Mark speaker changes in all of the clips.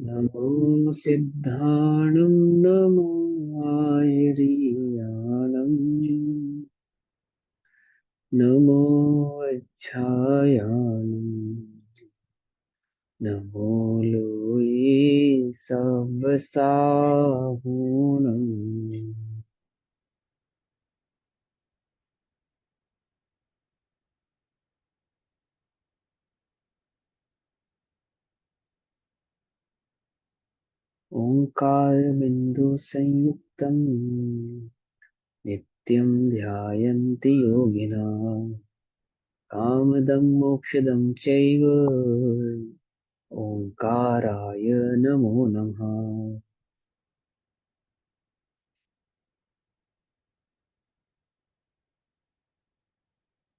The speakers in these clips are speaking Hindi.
Speaker 1: नमो सिद्धाणं नमो आयर्याणं नमो अच्छायानं नमो लोये सवसाहुनं। ओंकार बिंदु संयुक्तं नित्यं ध्यायन्ति योगिना कामदं मोक्षदं चैव ओंकाराय नमो नमः।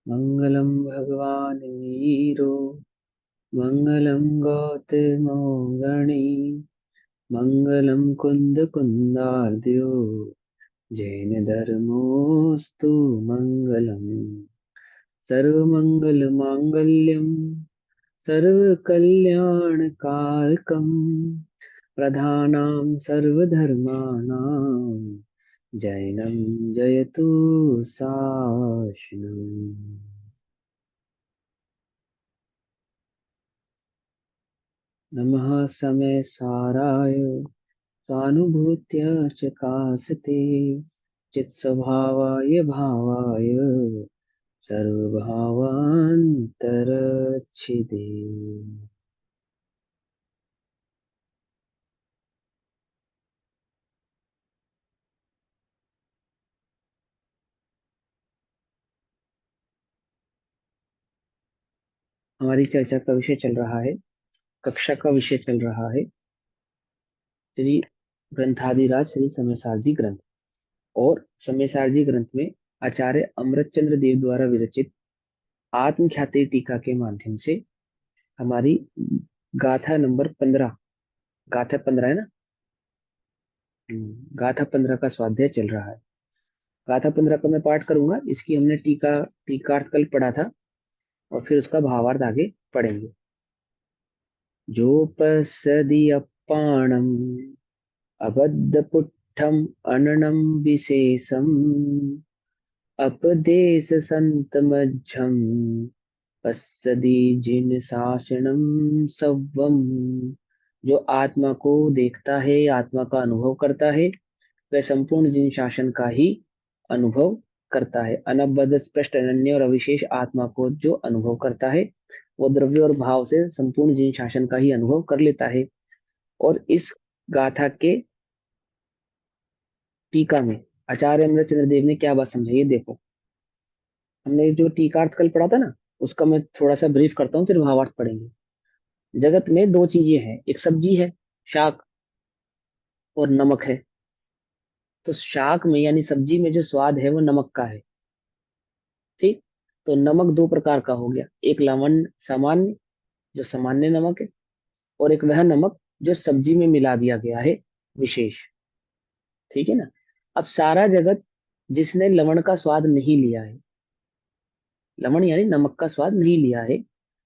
Speaker 1: मंगलम भगवान वीरो मंगलम गौतमो गणी मंगलम कुंद कुंदार्द्यो जैन धर्मोस्तु मंगलम सर्वमंगल मांगल्यम सर्वकल्याणकारकम प्रधानां सर्वधर्माणां जैनं जयतु शासनम्। नमः समय साराय स्वानुभूत्य च कासते चित्स्वभावाय भावाय सर्वभावान्तरच्छिदे। हमारी चर्चा का विषय चल रहा है, कक्षा का विषय चल रहा है श्री ग्रंथादिराज श्री समयसारधी ग्रंथ। और समयसारधी ग्रंथ में आचार्य अमृतचंद्र देव द्वारा विरचित आत्मख्याति टीका के माध्यम से हमारी गाथा नंबर 15, गाथा 15 है ना। गाथा 15 का स्वाध्याय चल रहा है। गाथा 15 का मैं पाठ करूंगा, इसकी हमने टीकार्थ कल पढ़ा था और फिर उसका भावार्थ आगे पढ़ेंगे। जोपसदीयपाणम अबद्धपुट्ठम अननम विशेषम अपदेश संतमज्झम पश्यति जिन शासनम सव्वम। जो आत्मा को देखता है, आत्मा का अनुभव करता है, वह संपूर्ण जिन शासन का ही अनुभव करता है। अनबद्ध स्पष्ट अनन्य और अविशेष आत्मा को जो अनुभव करता है, वो द्रव्य और भाव से संपूर्ण जिन शासन का ही अनुभव कर लेता है। और इस गाथा के टीका में आचार्य अमृतचंद्र देव ने क्या बात समझाई है, देखो। हमने जो टीकार्थ कल पढ़ा था ना, उसका मैं थोड़ा सा ब्रीफ करता हूँ, फिर भावार्थ पढ़ेंगे। जगत में दो चीजें हैं, एक सब्जी है शाक, और नमक है। तो शाक में यानी सब्जी में जो स्वाद है वो नमक का है। ठीक। तो नमक दो प्रकार का हो गया, एक लवण सामान्य, जो सामान्य नमक है, और एक वह नमक जो सब्जी में मिला दिया गया है, विशेष। ठीक है ना। अब सारा जगत जिसने लवण का स्वाद नहीं लिया है, लवण यानी नमक का स्वाद नहीं लिया है,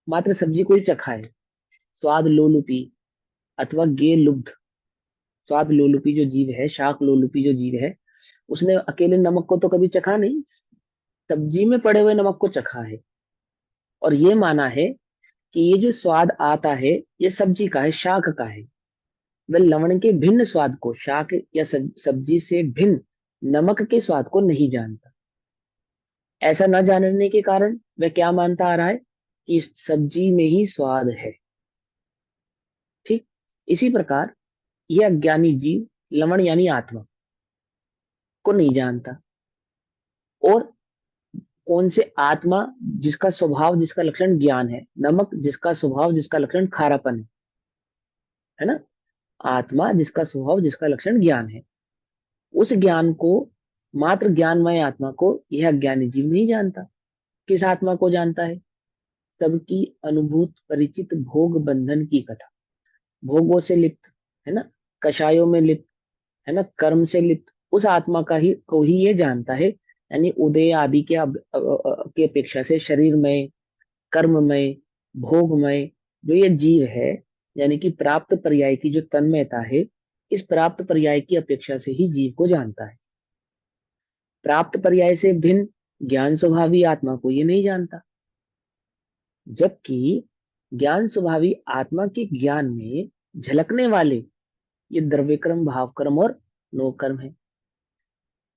Speaker 1: मात्र सब्जी को ही चखा है, स्वाद लोलुपी अथवा गे लुब्ध, स्वाद लोलुपी जो जीव है, शाक लोलुपी जो जीव है, उसने अकेले नमक को तो कभी चखा नहीं, सब्जी में पड़े हुए नमक को चखा है। और ये माना है कि ये जो स्वाद आता है, ये सब्जी का है, शाक का है। वह लवण के भिन्न स्वाद को, शाक या सब्जी से भिन्न नमक के स्वाद को नहीं जानता। ऐसा न जानने के कारण वह क्या मानता आ रहा है कि इस सब्जी में ही स्वाद है। ठीक। इसी प्रकार यह अज्ञानी जीव लवण यानी आत्मा को नहीं जानता। और कौन से आत्मा, जिसका स्वभाव जिसका लक्षण ज्ञान है, नमक जिसका स्वभाव जिसका लक्षण खारापन है ना। आत्मा जिसका स्वभाव जिसका लक्षण ज्ञान है, उस ज्ञान को, मात्र ज्ञानमय आत्मा को यह अज्ञानी जीव नहीं जानता। किस आत्मा को जानता है? सबकी अनुभूत परिचित भोग बंधन की कथा, भोगों से लिप्त, है ना, कषायों में लिप्त, है ना, कर्म से लिप्त उस आत्मा का ही को ही ये जानता है। यानी उदय आदि के की अपेक्षा से शरीर में, कर्म में, भोग में जो ये जीव है, यानी कि प्राप्त पर्याय की जो तन्मयता है, इस प्राप्त पर्याय की अपेक्षा से ही जीव को जानता है। प्राप्त पर्याय से भिन्न ज्ञान स्वभावी आत्मा को ये नहीं जानता। जबकि ज्ञान स्वभावी आत्मा के ज्ञान में झलकने वाले ये द्रव्यक्रम, भावक्रम और नोक्रम है।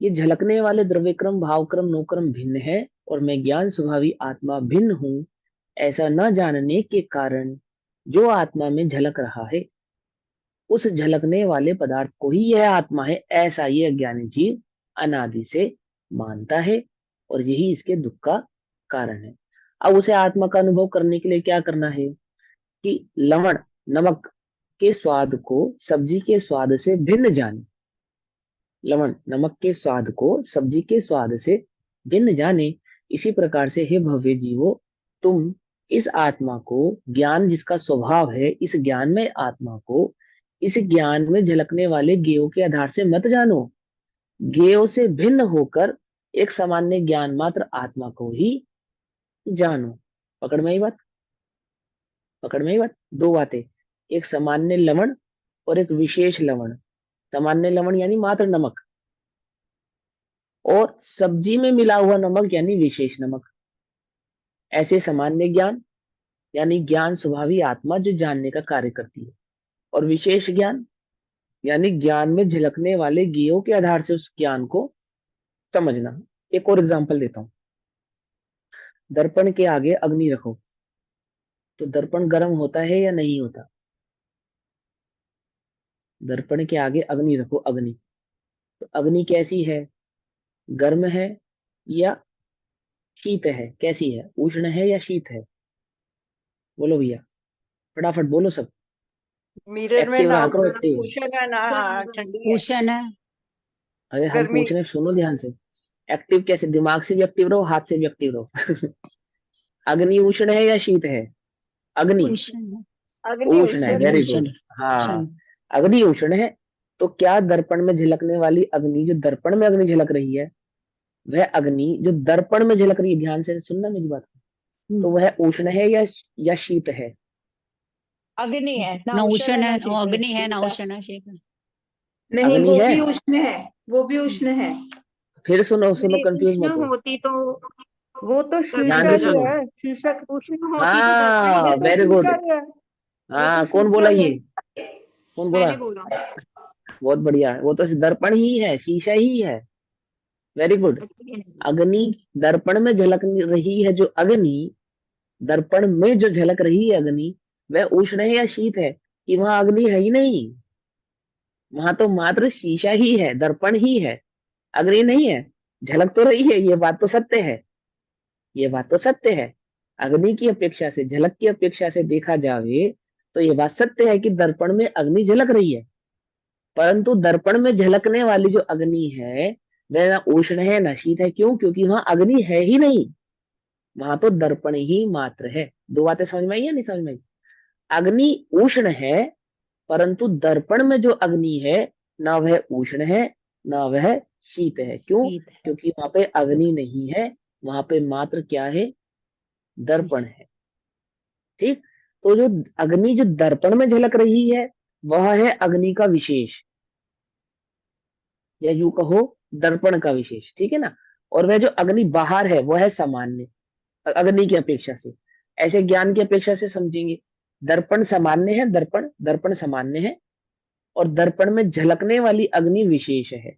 Speaker 1: ये झलकने वाले द्रव्यक्रम, भावक्रम, नोक्रम भिन्न है और मैं ज्ञान स्वभावी आत्मा भिन्न हूं, ऐसा न जानने के कारण जो आत्मा में झलक रहा है, उस झलकने वाले पदार्थ को ही यह आत्मा है, ऐसा ये अज्ञानी जीव अनादि से मानता है और यही इसके दुख का कारण है। अब उसे आत्मा का अनुभव करने के लिए क्या करना है कि लवण, नमक के स्वाद को सब्जी के स्वाद से भिन्न जाने। लवण नमक के स्वाद को सब्जी के स्वाद से भिन्न जाने। इसी प्रकार से हे भव्य जीवो, तुम इस आत्मा को, ज्ञान जिसका स्वभाव है, इस ज्ञान में आत्मा को इस ज्ञान में झलकने वाले ज्ञेयों के आधार से मत जानो। ज्ञेयों से भिन्न होकर एक सामान्य ज्ञान मात्र आत्मा को ही जानो। पकड़ में आई बात? पकड़ में आई बात? दो बातें, एक सामान्य लवण और एक विशेष लवण। सामान्य लवण यानी मात्र नमक, और सब्जी में मिला हुआ नमक यानी विशेष नमक। ऐसे सामान्य ज्ञान यानी ज्ञान स्वभावी आत्मा जो जानने का कार्य करती है, और विशेष ज्ञान यानी ज्ञान में झलकने वाले ज्ञेयों के आधार से उस ज्ञान को समझना। एक और एग्जांपल देता हूं। दर्पण के आगे अग्नि रखो तो दर्पण गर्म होता है या नहीं होता? दर्पण के आगे अग्नि रखो, अग्नि, तो अग्नि कैसी है? गर्म है या शीत है? कैसी है? उष्ण है या शीत है? बोलो भैया, फटाफट बोलो सब।
Speaker 2: मिरर में
Speaker 1: एक्टिव
Speaker 2: ना
Speaker 1: रहा करो, एक्टिव।
Speaker 2: उष्ण है ना, हाँ ठंडी है।
Speaker 3: क्वेश्चन है।
Speaker 1: अरे हम
Speaker 2: गर्मी।
Speaker 1: पूछ रहे हैं, सुनो ध्यान से। एक्टिव कैसे? दिमाग से भी एक्टिव रहो, हाथ से भी एक्टिव रहो। अग्नि उष्ण है या शीत है? अग्नि
Speaker 3: क्वेश्चन
Speaker 2: अग्नि
Speaker 1: उष्ण है,
Speaker 2: उष्ण है।
Speaker 1: Very
Speaker 3: question
Speaker 1: good. हाँ,
Speaker 3: क्वेश्चन
Speaker 1: अग्नि उष्ण है। तो क्या दर्पण में झलकने वाली अग्नि, जो दर्पण में अग्नि झलक रही है, वह अग्नि जो दर्पण में झलक रही है, ध्यान से सुनना मेरी बात को, तो वह उष्ण है या शीत है?
Speaker 2: अग्नि है ना,
Speaker 3: ना
Speaker 2: उष्ण है
Speaker 3: ओशन है,
Speaker 2: ना
Speaker 3: वो
Speaker 2: शीत है,
Speaker 3: अग्नि है, ना
Speaker 2: शीत है।
Speaker 3: ओशन है, शेप है।
Speaker 4: नहीं,
Speaker 1: अग्नि
Speaker 4: वो
Speaker 1: है।
Speaker 4: भी उष्ण है। वो भी उष्ण है।
Speaker 1: फिर सुनो सुनो,
Speaker 2: अग्नि
Speaker 1: कंफ्यूज
Speaker 2: उष्ण
Speaker 1: मत हो।
Speaker 2: होती तो वो तो
Speaker 1: ध्यान से
Speaker 2: शीतल
Speaker 1: सुनो।
Speaker 2: है। शीशक उष्ण होती तो दर्पण
Speaker 1: हाँ,
Speaker 2: भी तो
Speaker 1: वेरी गुड।
Speaker 2: शीतल है। वो तो
Speaker 1: हाँ, कौन बोला
Speaker 2: शीतल है।
Speaker 1: ये? कौन बोला?
Speaker 2: मैंने बोला।
Speaker 1: बहुत बढ़िया, वो तो दर्पण ही है, शीशा ही है। Very good. अग्नि, दर्पण में झलक रही है जो अग्नि, दर्पण में जो झलक रही है अग्नि, वह उष्ण है या शीत है? कि वहां अग्नि है ही नहीं, वहां तो मात्र शीशा ही है, दर्पण ही है, अग्नि नहीं है। झलक तो रही है, ये बात तो सत्य है, ये बात तो सत्य है। अग्नि की अपेक्षा से, झलक की अपेक्षा से देखा जावे तो ये बात सत्य है कि दर्पण में अग्नि झलक रही है, परंतु दर्पण में झलकने वाली जो अग्नि है, वह ना उष्ण है ना शीत है। क्यों? क्योंकि वहां अग्नि है ही नहीं, वहां तो दर्पण ही मात्र है। दो बातें समझ में आई या नहीं समझ में आई? अग्नि उष्ण है, परंतु दर्पण में जो अग्नि है, ना वह उष्ण है ना वह शीत है। क्यों?
Speaker 3: शीत है।
Speaker 1: क्योंकि वहां पे अग्नि नहीं है, वहां पे मात्र क्या है? दर्पण है। ठीक। तो जो अग्नि जो दर्पण में झलक रही है, वह है अग्नि का विशेष, या यूं कहो दर्पण का विशेष, ठीक है ना। और वह जो अग्नि बाहर है, वह है सामान्य, अग्नि की अपेक्षा से। ऐसे ज्ञान की अपेक्षा से समझेंगे, दर्पण सामान्य है, दर्पण दर्पण सामान्य है, और दर्पण में झलकने वाली अग्नि विशेष है।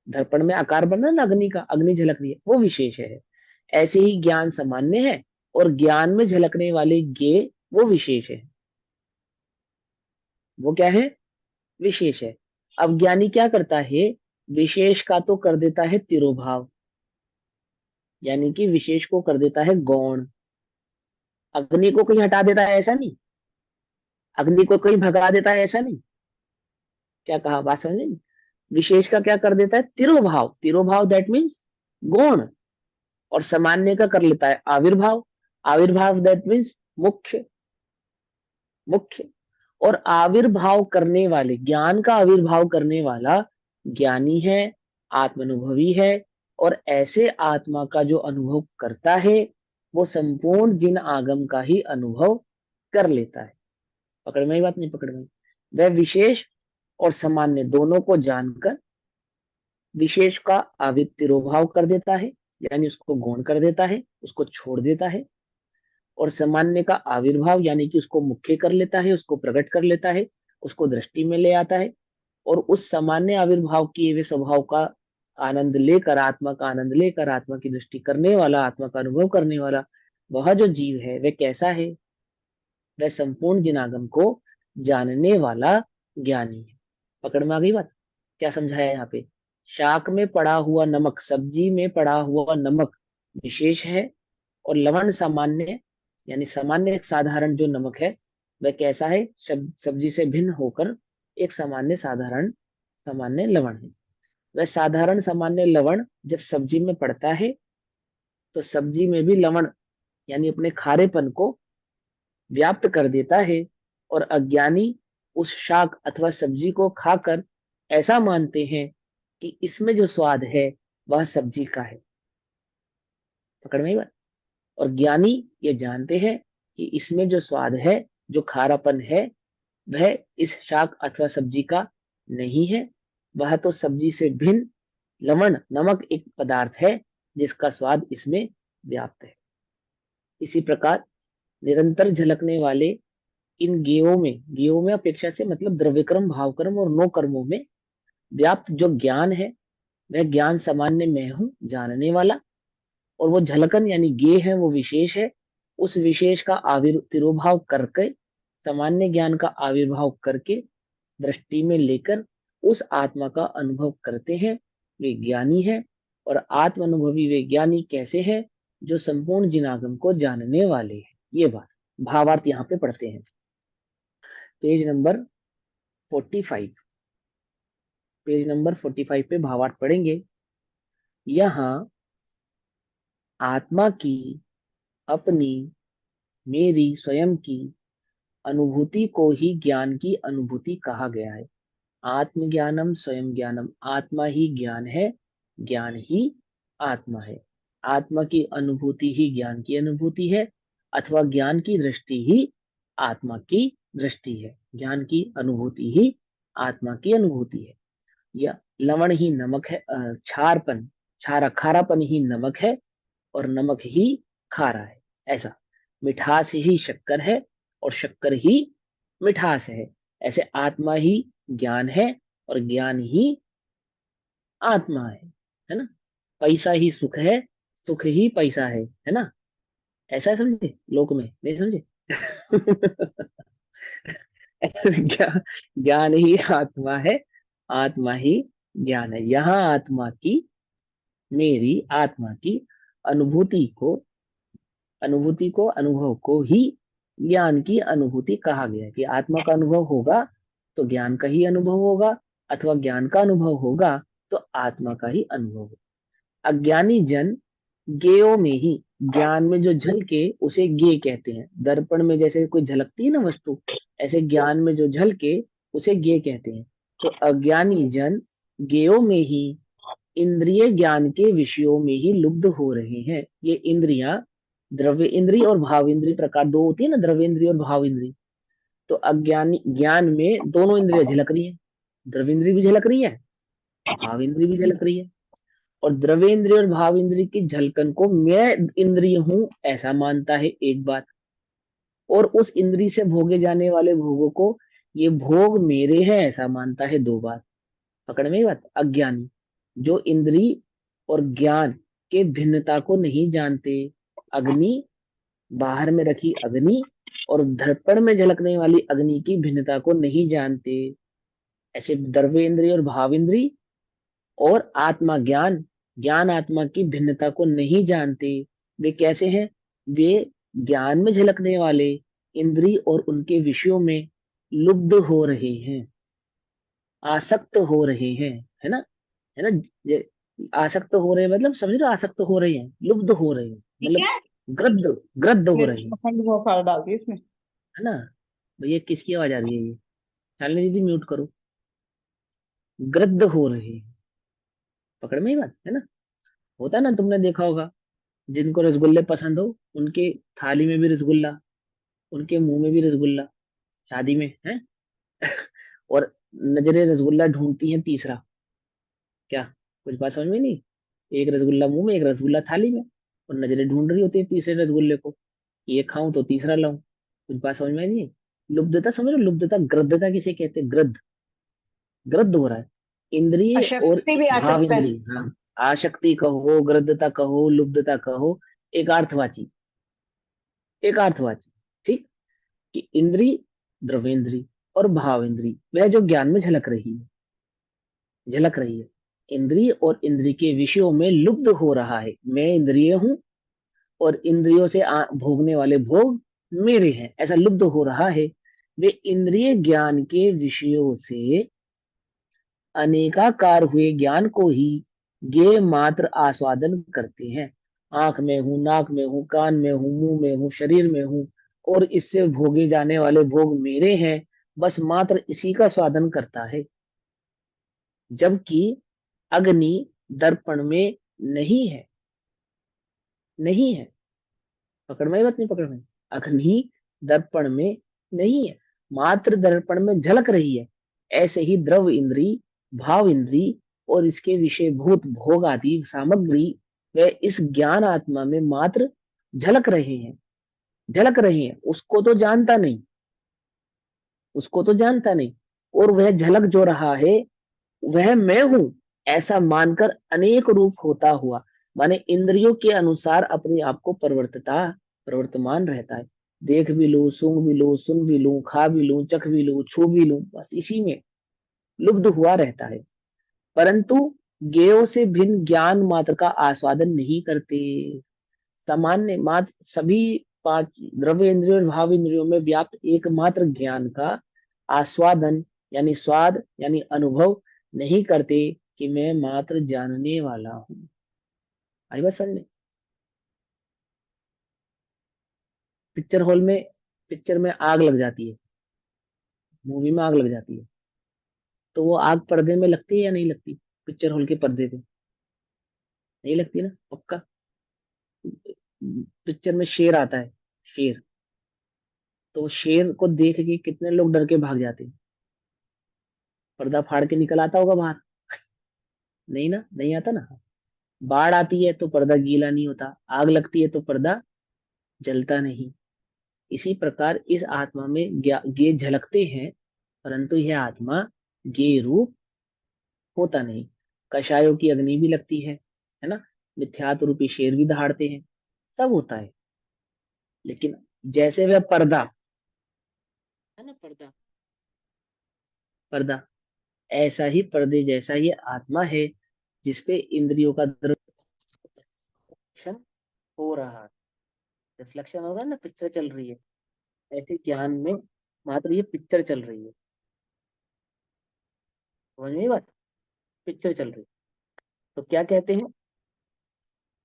Speaker 1: दर्पण में आकार बना ना अग्नि का, अग्नि झलक रही है, वो विशेष है। ऐसे ही ज्ञान सामान्य है और ज्ञान में झलकने वाले ज्ञेय वो विशेष है। वो क्या है? विशेष है। अब ज्ञानी क्या करता है? विशेष का तो कर देता है तिरोभाव, यानी कि विशेष को कर देता है गौण। अग्नि को कहीं हटा देता है ऐसा नहीं, अग्नि को कहीं भगा देता है ऐसा नहीं। क्या कहा? बात समझ में नहीं? विशेष का क्या कर देता है? तिरोभाव। तिरोभाव दैट मीन्स गौण। और सामान्य का कर लेता है आविर्भाव। आविर्भाव दैट मीन्स मुख्य। मुख्य और आविर्भाव करने वाले, ज्ञान का आविर्भाव करने वाला ज्ञानी है, आत्मानुभवी है। और ऐसे आत्मा का जो अनुभव करता है, वो संपूर्ण जिन आगम का ही अनुभव कर लेता है। पकड़ में आई बात, नहीं पकड़ में आई? वह विशेष और सामान्य दोनों को जानकर विशेष का तिरोभाव कर देता है, यानी उसको गौण कर देता है, उसको छोड़ देता है, और सामान्य का आविर्भाव यानी कि उसको मुख्य कर लेता है, उसको प्रकट कर लेता है, उसको दृष्टि में ले आता है, और उस सामान्य आविर्भाव किए हुए स्वभाव का आनंद लेकर, आत्मा का आनंद लेकर, आत्मा की दृष्टि करने वाला, आत्मा का अनुभव करने वाला वह जो जीव है वह कैसा है? वह संपूर्ण जिनागम को जानने वाला ज्ञानी है। पकड़ में आ गई बात? क्या समझाया यहाँ पे? शाक में पड़ा हुआ नमक, सब्जी में पड़ा हुआ नमक विशेष है, और लवण सामान्य, यानी सामान्य एक साधारण जो नमक है वह कैसा है? सब्जी से भिन्न होकर एक सामान्य साधारण सामान्य लवण है। वह साधारण सामान्य लवण जब सब्जी में पड़ता है तो सब्जी में भी लवण यानी अपने खारेपन को व्याप्त कर देता है, और अज्ञानी उस शाक अथवा सब्जी को खाकर ऐसा मानते हैं कि इसमें जो स्वाद है वह सब्जी का है। पकड़ में आई बात? और ज्ञानी ये जानते हैं कि इसमें जो स्वाद है, जो खारापन है, वह इस शाक अथवा सब्जी का नहीं है, वह तो सब्जी से भिन्न लवण नमक एक पदार्थ है जिसका स्वाद इसमें व्याप्त है। इसी प्रकार निरंतर झलकने वाले इन गेयों में अपेक्षा से मतलब द्रव्यक्रम, भावक्रम और नो कर्मों में व्याप्त जो ज्ञान है वह ज्ञान सामान्य मैं हूं जानने वाला, और वो झलकन यानी गे है वो विशेष है। उस विशेष का तिरोभाव करके, सामान्य ज्ञान का आविर्भाव करके दृष्टि में लेकर उस आत्मा का अनुभव करते हैं, वे ज्ञानी है। और आत्म अनुभवी वे ज्ञानी कैसे हैं? जो संपूर्ण जिनागम को जानने वाले हैं। ये बात भावार्थ यहाँ पे पढ़ते हैं, पेज नंबर 45। पेज नंबर 45 पे भावार्थ पढ़ेंगे। यहाँ आत्मा की अपनी, मेरी स्वयं की अनुभूति को ही ज्ञान की अनुभूति कहा गया है। आत्मज्ञानम स्वयं ज्ञानम, आत्मा ही ज्ञान है, ज्ञान ही आत्मा है। आत्मा की अनुभूति ही ज्ञान की अनुभूति है, अथवा ज्ञान की दृष्टि ही आत्मा की दृष्टि है। ज्ञान की अनुभूति ही आत्मा की अनुभूति है। या लवण ही नमक है, क्षारपन, खारापन ही नमक है, और नमक ही खारा है। ऐसा मिठास ही शक्कर है, और शक्कर ही मिठास है। ऐसे आत्मा ही ज्ञान है, और ज्ञान ही आत्मा है ना? पैसा ही सुख है, सुख ही पैसा है ना? ऐसा समझे? लोक में नहीं समझे? ज्ञान, ज्ञान ही आत्मा है, आत्मा ही ज्ञान है। यहाँ आत्मा की, मेरी आत्मा की अनुभूति को, अनुभव को ही ज्ञान की अनुभूति कहा गया है। कि आत्मा का अनुभव होगा तो ज्ञान का ही अनुभव होगा, अथवा ज्ञान का अनुभव होगा तो आत्मा का ही अनुभव होगा। अज्ञानी जन ज्ञेयों में ही, ज्ञान में जो झलके उसे ज्ञेय कहते हैं। दर्पण में जैसे कोई झलकती है ना वस्तु, ऐसे ज्ञान में जो झलके उसे ज्ञेय कहते हैं। तो अज्ञानी जन ज्ञेयों में ही, इंद्रिय ज्ञान के विषयों में ही लुब्ध हो रहे हैं। ये इंद्रियां, द्रव्य इंद्रिय और भाव इंद्रिय प्रकार दो होती है ना, द्रव्य इंद्रिय और भाव इंद्रिय। तो अज्ञानी ज्ञान में दोनों इंद्रियां झलक रही है, द्रव्य इंद्रिय भी झलक रही है, भाव इंद्रिय भी झलक रही है। और द्रव्य इंद्रिय और भाव इंद्रिय की झलकन को मैं इंद्रिय हूं ऐसा मानता है एक बात, और उस इंद्रिय से भोगे जाने वाले भोगों को ये भोग मेरे हैं ऐसा मानता है दो बात। पकड़ में ये बात? अज्ञानी जो इंद्रिय और ज्ञान के भिन्नता को नहीं जानते, अग्नि, बाहर में रखी अग्नि और दर्पण में झलकने वाली अग्नि की भिन्नता को नहीं जानते, ऐसे द्रव्य इंद्रिय और भाव इंद्रिय और आत्मा ज्ञान, ज्ञान आत्मा की भिन्नता को नहीं जानते। वे कैसे हैं? वे ज्ञान में झलकने वाले इंद्रिय और उनके विषयों में लुब्ध हो रहे हैं, आसक्त हो रहे हैं, है ना? है ना? आसक्त हो रहे हैं मतलब समझ रहे हो? आसक्त हो रहे हैं, लुब्ध हो रहे हैं,
Speaker 2: ठीक
Speaker 1: मतलब
Speaker 2: है।
Speaker 1: ग्रद्ध, ग्रद्ध हो रहे
Speaker 2: मिर्च
Speaker 1: हैं,
Speaker 2: मखंड बहुत सारा डाल दिया इसमें।
Speaker 1: है ना? भैया किसकी आवाज आ रही है ये? शालिनी दीदी म्यूट करो। ग्रद्ध हो रहे हैं। पकड़ में ही बात है ना? होता है ना, तुमने देखा होगा, जिनको रसगुल्ले पसंद हो उनके थाली में भी रसगुल्ला, उनके मुंह में भी रसगुल्ला, शादी में है। और नजरें रसगुल्ला ढूंढती हैं तीसरा। क्या? कुछ बात समझ में नहीं? एक रसगुल्ला मुंह में, एक रसगुल्ला थाली में, और नजरें ढूंढ रही होती है तीसरे रसगुल्ले को, कि ये खाऊं तो तीसरा लाऊं। कुछ बात समझ में नहीं? लुब्धता समझो, लुब्धता। ग्रद्धता किसे कहते हैं? ग्रद्ध, ग्रद्ध हो रहा है। इंद्रिय और
Speaker 2: अशक्ति भी आ
Speaker 1: भाव
Speaker 2: सकता है।
Speaker 1: इंद्रिय, हाँ। आसक्ति कहो, ग्रद्धता कहो, लुब्धता कहो, एक अर्थवाची, एक अर्थवाची। ठीक। कि इंद्री, द्रवेंद्री और भाव इंद्री, वह जो ज्ञान में झलक रही है, झलक रही है। इंद्रिय और इंद्रिय के विषयों में लुब्ध हो रहा है। मैं इंद्रिय हूं और इंद्रियों से भोगने वाले भोग मेरे हैं, ऐसा लुब्ध हो रहा है। वे इंद्रिय ज्ञान के विषयों से अनेकाकार हुए ज्ञान को ही ज्ञेय मात्र आस्वादन करते हैं। आंख में हूं, नाक में हूं, कान में हूं, मुंह में हूं, शरीर में हूं, और इससे भोगे जाने वाले भोग मेरे हैं, बस मात्र इसी का स्वादन करता है। जबकि अग्नि दर्पण में नहीं है, नहीं है। पकड़ में बात नहीं? पकड़ में? अग्नि दर्पण में नहीं है, मात्र दर्पण में झलक रही है। ऐसे ही द्रव इंद्री, भाव इंद्री और इसके विषयभूत भोग आदि सामग्री वे इस ज्ञान आत्मा में मात्र झलक रहे हैं, झलक रहे हैं। उसको तो जानता नहीं, उसको तो जानता नहीं। और वह झलक जो रहा है वह मैं हूं, ऐसा मानकर अनेक रूप होता हुआ, माने इंद्रियों के अनुसार अपने आप को परिवर्तता, प्रवर्तमान रहता है। देख भी लूं, सूंघ भी लूं, सुन भी लूं, खा भी लूं, चख भी लूं, छू भी लूं, बस इसी में लुब्ध हुआ रहता है। परंतु ज्ञेयों से भिन्न ज्ञान मात्र का आस्वादन नहीं करते। सामान्य मात्र सभी पांच द्रव्य इंद्रियों और भाव इंद्रियों में व्याप्त एकमात्र ज्ञान का आस्वादन, यानी स्वाद, यानी अनुभव नहीं करते, कि मैं मात्र जानने वाला हूँ। आई बात समझ में? पिक्चर हॉल में, पिक्चर में आग लग जाती है, मूवी में आग लग जाती है, तो वो आग पर्दे में लगती है या नहीं लगती? पिक्चर हॉल के पर्दे पे नहीं लगती ना, पक्का। पिक्चर में शेर आता है, शेर, तो शेर को देख के कितने लोग डर के भाग जाते हैं? पर्दा फाड़ के निकल आता होगा बाहर? नहीं ना, नहीं आता ना। बाढ़ आती है तो पर्दा गीला नहीं होता, आग लगती है तो पर्दा जलता नहीं। इसी प्रकार इस आत्मा में गे झलकते हैं, परंतु यह आत्मा गे रूप होता नहीं। कषायों की अग्नि भी लगती है ना, मिथ्यात्व रूपी शेर भी दहाड़ते हैं, सब होता है। लेकिन जैसे वह पर्दा है ना, पर्दा, पर्दा, ऐसा ही पर्दे जैसा ये आत्मा है, जिसपे इंद्रियों का दर्शन हो रहा है, रिफ्लेक्शन हो रहा है ना, पिक्चर चल रही है। ऐसे ज्ञान में मात्र ये पिक्चर चल रही है। समझ में ये बात? पिक्चर चल रही है। तो क्या कहते हैं?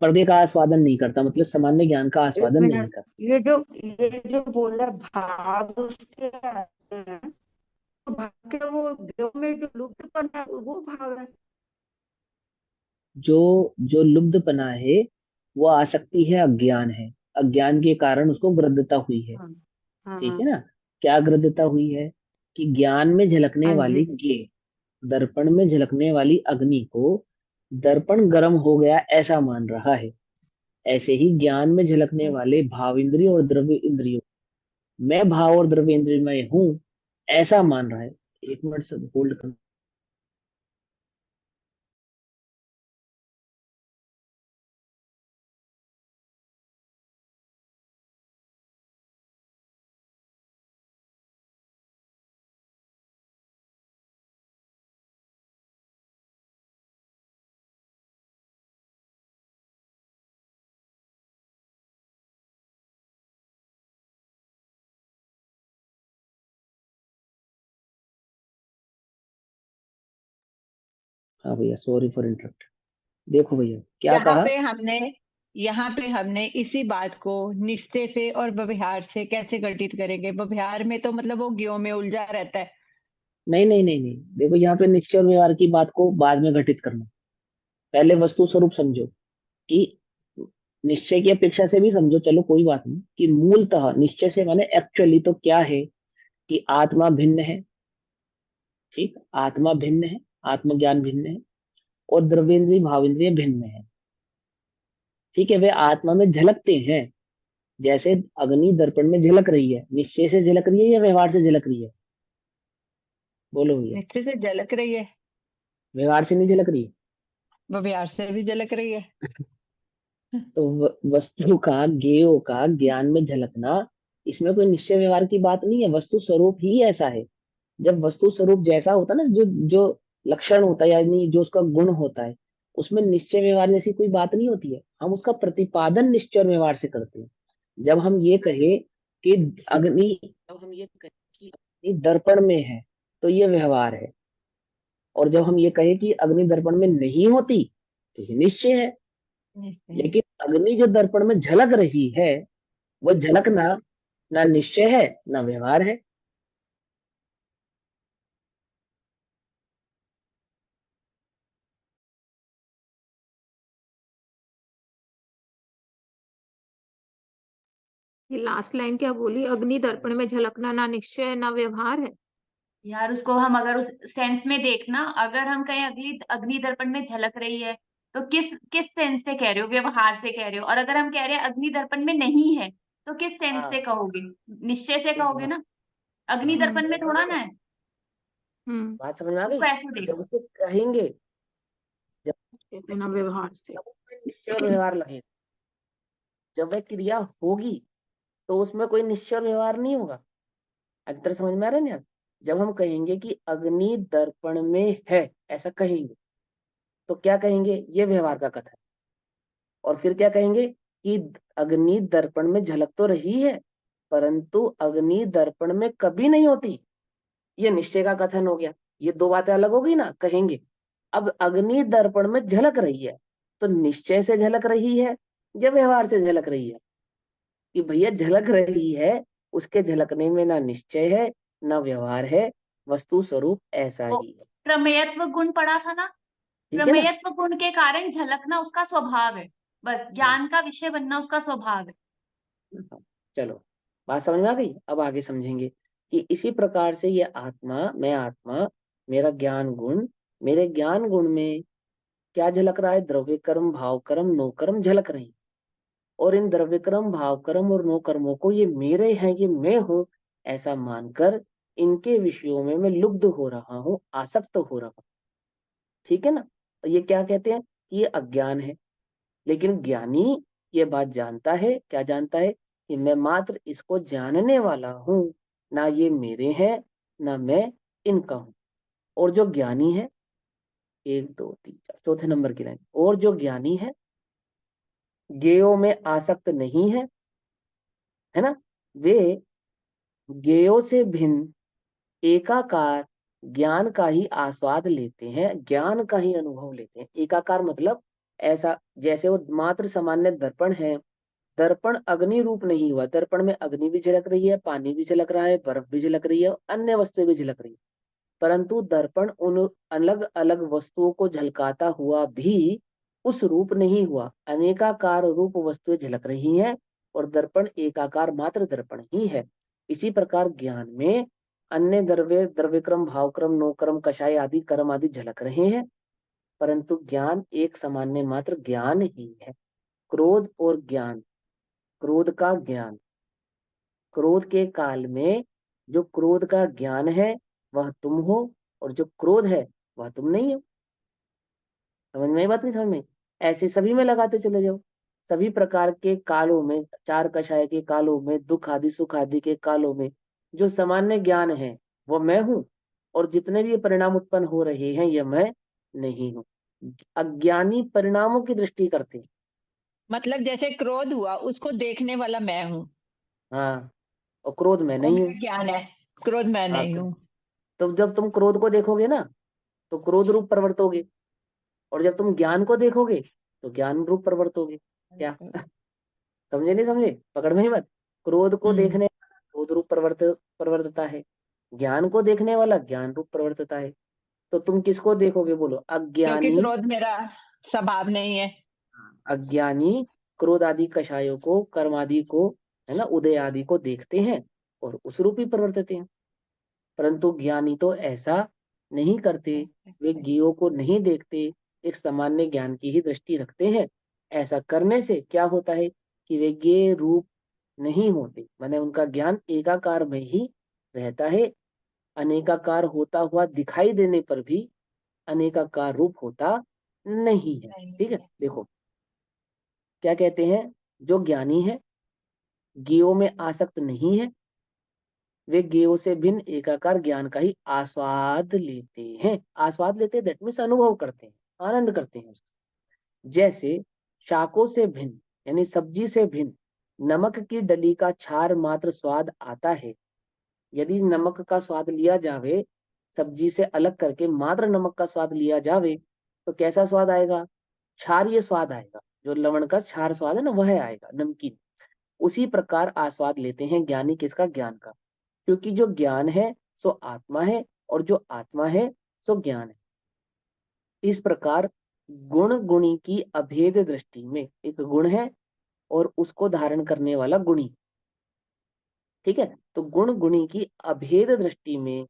Speaker 1: पर्दे का आस्वादन नहीं करता, मतलब सामान्य ज्ञान का
Speaker 2: एक
Speaker 1: आस्वादन नहीं
Speaker 2: मिनट,
Speaker 1: करता।
Speaker 2: ये जो बोला भाव उसके आते हैं, तो भाव के वो जो में जो लुप्तपन है वो भाव है।
Speaker 1: जो जो लुब्धपना है, वो आसक्ति है, अज्ञान है। अज्ञान के कारण उसको ग्रद्धता हुई है।
Speaker 2: हाँ
Speaker 1: ठीक
Speaker 2: हाँ।
Speaker 1: है ना? क्या ग्रद्धता हुई है? कि ज्ञान में झलकने
Speaker 2: हाँ जी।
Speaker 1: वाली गे, दर्पण में झलकने वाली अग्नि को दर्पण गर्म हो गया ऐसा मान रहा है। ऐसे ही ज्ञान में झलकने वाले भाव इंद्रियों और द्रव्य इंद्रियों, मैं भाव और द्रव्य इंद्रिय में हूं, ऐसा मान रहा है। एक मिनट से होल्ड कर। हाँ भैया, सॉरी फॉर इंटरप्ट। देखो भैया क्या
Speaker 2: यहाँ
Speaker 1: कहा।
Speaker 2: पे हमने यहाँ पे हमने इसी बात को निश्चय से और व्यवहार से कैसे घटित करेंगे? व्यवहार में तो मतलब वो ज्ञों में उलझा रहता है।
Speaker 1: नहीं नहीं नहीं नहीं, देखो यहाँ पे निश्चय और व्यवहार की बात को बाद में घटित करना। पहले वस्तु स्वरूप समझो, कि निश्चय की अपेक्षा से भी समझो, चलो कोई बात नहीं, कि मूलतः निश्चय से माने एक्चुअली तो क्या है? कि आत्मा भिन्न है। ठीक, आत्मा भिन्न है, आत्मज्ञान भिन्न है, और द्रव्येंद्रिय भावेंद्रिय भिन्न है। ठीक है, वे आत्मा में झलकते हैं। जैसे अग्नि दर्पण में झलक रही है, निश्चय से झलक रही है या व्यवहार से झलक रही है? बोलो भैया।
Speaker 2: निश्चय से झलक रही है,
Speaker 1: व्यवहार से नहीं झलक रही है।
Speaker 2: व्यवहार से भी झलक रही है।
Speaker 1: तो वस्तु का, ज्ञेयो का ज्ञान में झलकना, इसमें कोई निश्चय व्यवहार की बात नहीं है, वस्तु स्वरूप ही ऐसा है। जब वस्तु स्वरूप जैसा होता है ना, जो जो लक्षण होता है, यानी जो उसका गुण होता है, उसमें निश्चय व्यवहार जैसी कोई बात नहीं होती है। हम उसका प्रतिपादन निश्चय और व्यवहार से करते हैं। जब हम ये कहे कि अग्नि, जब हम ये कहे कि अग्नि दर्पण में है, तो ये व्यवहार है। और जब हम ये कहे कि अग्नि दर्पण में नहीं होती, तो ये निश्चय है।
Speaker 2: निश्चय है।
Speaker 1: लेकिन अग्नि जो दर्पण में झलक रही है, वो झलकना ना निश्चय है ना व्यवहार है।
Speaker 3: ये लास्ट लाइन क्या बोली? अग्नि दर्पण में झलकना ना निश्चय है ना व्यवहार है।
Speaker 5: यार उसको हम अगर उस सेंस में देखना, अगर हम कहें अग्नि अग्नि दर्पण में झलक रही है, तो किस किस सेंस से कह रहे हो? व्यवहार से कह रहे हो। और अगर हम कह रहे हैं अग्नि दर्पण में नहीं है, तो किस सेंस
Speaker 1: हाँ,
Speaker 5: से कहोगे? निश्चय से कहोगे
Speaker 1: हाँ,
Speaker 5: ना। अग्नि
Speaker 1: हाँ।
Speaker 3: हम्म
Speaker 5: दर्पण में थोड़ा ना है।
Speaker 3: हम्म
Speaker 1: बात समझ में आ
Speaker 5: उसको
Speaker 1: गई?
Speaker 5: ऐसे
Speaker 1: जब
Speaker 5: देखो।
Speaker 1: उसे कहेंगे, जब
Speaker 3: कहते ना व्यवहार से।
Speaker 1: जब उसमें निश्चय और व्यवहार लगेगा, जब वह क्रिया होगी, तो उसमें कोई निश्चय और व्यवहार नहीं होगा। अंतर समझ में आ रहा है ना यार? जब हम कहेंगे कि अग्नि दर्पण में है, ऐसा कहेंगे, तो क्या कहेंगे? ये व्यवहार का कथन। और फिर क्या कहेंगे कि अग्नि दर्पण में झलक तो रही है, परंतु अग्नि दर्पण में कभी नहीं होती, ये निश्चय का कथन हो गया। ये दो बातें अलग हो गई ना, कहेंगे। अब अग्नि दर्पण में झलक रही है, तो निश्चय से झलक रही है या व्यवहार से झलक रही है? कि भैया झलक रही है, उसके झलकने में ना निश्चय है ना व्यवहार है, वस्तु स्वरूप ऐसा
Speaker 5: वो
Speaker 1: ही है।
Speaker 5: प्रमेयत्व गुण पढ़ा था ना।
Speaker 1: ठीक है ना?
Speaker 5: प्रमेयत्व गुण के कारण झलकना उसका स्वभाव है। बस
Speaker 1: हाँ,
Speaker 5: ज्ञान का विषय बनना उसका स्वभाव है।
Speaker 1: हाँ। चलो, बात समझ में आ गई? अब आगे समझेंगे कि इसी प्रकार से ये आत्मा, मैं आत्मा, मेरा ज्ञान गुण, मेरे ज्ञान गुण में क्या झलक रहा है? द्रव्य कर्म, भाव कर्म, नो कर्म झलक रही। और इन द्रव्य कर्म, भाव कर्म और नो कर्मों को ये मेरे हैं, ये मैं हूं, ऐसा मानकर इनके विषयों में मैं लुब्ध हो रहा हूँ, आसक्त हो रहा हूँ। ठीक है ना? और ये क्या कहते हैं? ये अज्ञान है। लेकिन ज्ञानी ये बात जानता है, क्या जानता है? कि मैं मात्र इसको जानने वाला हूँ, ना ये मेरे हैं ना मैं इनका हूँ। और जो ज्ञानी है, एक दो तीन चार, चौथे नंबर की लाइन, और जो ज्ञानी है, ज्ञेयों में आसक्त नहीं है ना, वे ज्ञेयों से भिन्न एकाकार ज्ञान का ही आस्वाद लेते हैं, ज्ञान का ही अनुभव लेते हैं। एकाकार मतलब ऐसा, जैसे वो मात्र सामान्य दर्पण है। दर्पण अग्नि रूप नहीं हुआ, दर्पण में अग्नि भी झलक रही है, पानी भी झलक रहा है, बर्फ भी झलक रही है, अन्य वस्तुएं भी झलक रही है। परंतु दर्पण उन अलग अलग वस्तुओं को झलकाता हुआ भी उस रूप नहीं हुआ। अनेकाकार रूप वस्तुएं झलक रही हैं, और दर्पण एकाकार मात्र दर्पण ही है। इसी प्रकार ज्ञान में अन्य द्रव्य, द्रव्य क्रम, भाव क्रम, नो क्रम, कषाय आदि कर्म आदि झलक रहे हैं, परंतु ज्ञान एक सामान्य मात्र ज्ञान ही है। क्रोध और ज्ञान, क्रोध का ज्ञान, क्रोध के काल में जो क्रोध का ज्ञान है वह तुम हो, और जो क्रोध है वह तुम नहीं हो। समझ में आई बात? नहीं समझ में? ऐसे सभी में लगाते चले जाओ। सभी प्रकार के कालों में, चार कषाय के कालों में, दुख आदि सुख आदि के कालों में जो सामान्य ज्ञान है वो मैं हूं, और जितने भी परिणाम उत्पन्न हो रहे हैं ये मैं नहीं हूं। अज्ञानी परिणामों की दृष्टि करते हैं।
Speaker 2: मतलब जैसे क्रोध हुआ, उसको देखने वाला मैं हूँ।
Speaker 1: हाँ, और क्रोध मैं
Speaker 2: वो
Speaker 1: नहीं हूँ।
Speaker 2: मेरा ज्ञान है, क्रोध मैं
Speaker 1: हाँ,
Speaker 2: नहीं हूँ।
Speaker 1: तो जब तुम क्रोध को देखोगे ना, तो क्रोध रूप प्रवृत्त होगे, और जब तुम ज्ञान को देखोगे तो ज्ञान रूप प्रवृत्त होगे। क्या समझे? नहीं समझे? पकड़ में ही मत। क्रोध को
Speaker 2: हम्म।
Speaker 1: देखने वाला क्रोध रूप प्रवर्तता है, ज्ञान को देखने वाला ज्ञान रूप प्रवर्तता है। तो तुम किसको देखोगे? बोलो।
Speaker 2: क्योंकि
Speaker 1: अज्ञानी,
Speaker 2: क्रोध मेरा स्वभाव नहीं है।
Speaker 1: अज्ञानी क्रोध आदि कषायों को, कर्म आदि को, है ना, उदय आदि को देखते हैं और उस रूप ही प्रवर्तते हैं। परंतु ज्ञानी तो ऐसा नहीं करते, वे ज्ञेयों को नहीं देखते, एक सामान्य ज्ञान की ही दृष्टि रखते हैं। ऐसा करने से क्या होता है कि वे ज्ञेय रूप नहीं होते, माने उनका ज्ञान एकाकार में ही रहता है, अनेकाकार होता हुआ दिखाई देने पर भी अनेकाकार रूप होता नहीं है। ठीक है, देखो क्या कहते हैं, जो ज्ञानी है ज्ञेयों में आसक्त नहीं है, वे ज्ञेयों से भिन्न एकाकार ज्ञान का ही आस्वाद लेते हैं। आस्वाद लेते हैं दैट मीन्स अनुभव करते हैं, आनंद करते हैं उसका। जैसे शाकों से भिन्न यानी सब्जी से भिन्न नमक की डली का क्षार मात्र स्वाद आता है। यदि नमक का स्वाद लिया जावे, सब्जी से अलग करके मात्र नमक का स्वाद लिया जावे, तो कैसा स्वाद आएगा? क्षारीय स्वाद आएगा, जो लवण का क्षार स्वाद है ना, वह आएगा, नमकीन। उसी प्रकार आस्वाद लेते हैं ज्ञानी किसका? ज्ञान का, क्योंकि जो ज्ञान है सो आत्मा है और जो आत्मा है सो ज्ञान है। इस प्रकार गुण गुणी की अभेद दृष्टि में, एक गुण है और उसको धारण करने वाला गुणी, ठीक है, तो गुण गुणी की अभेद दृष्टि में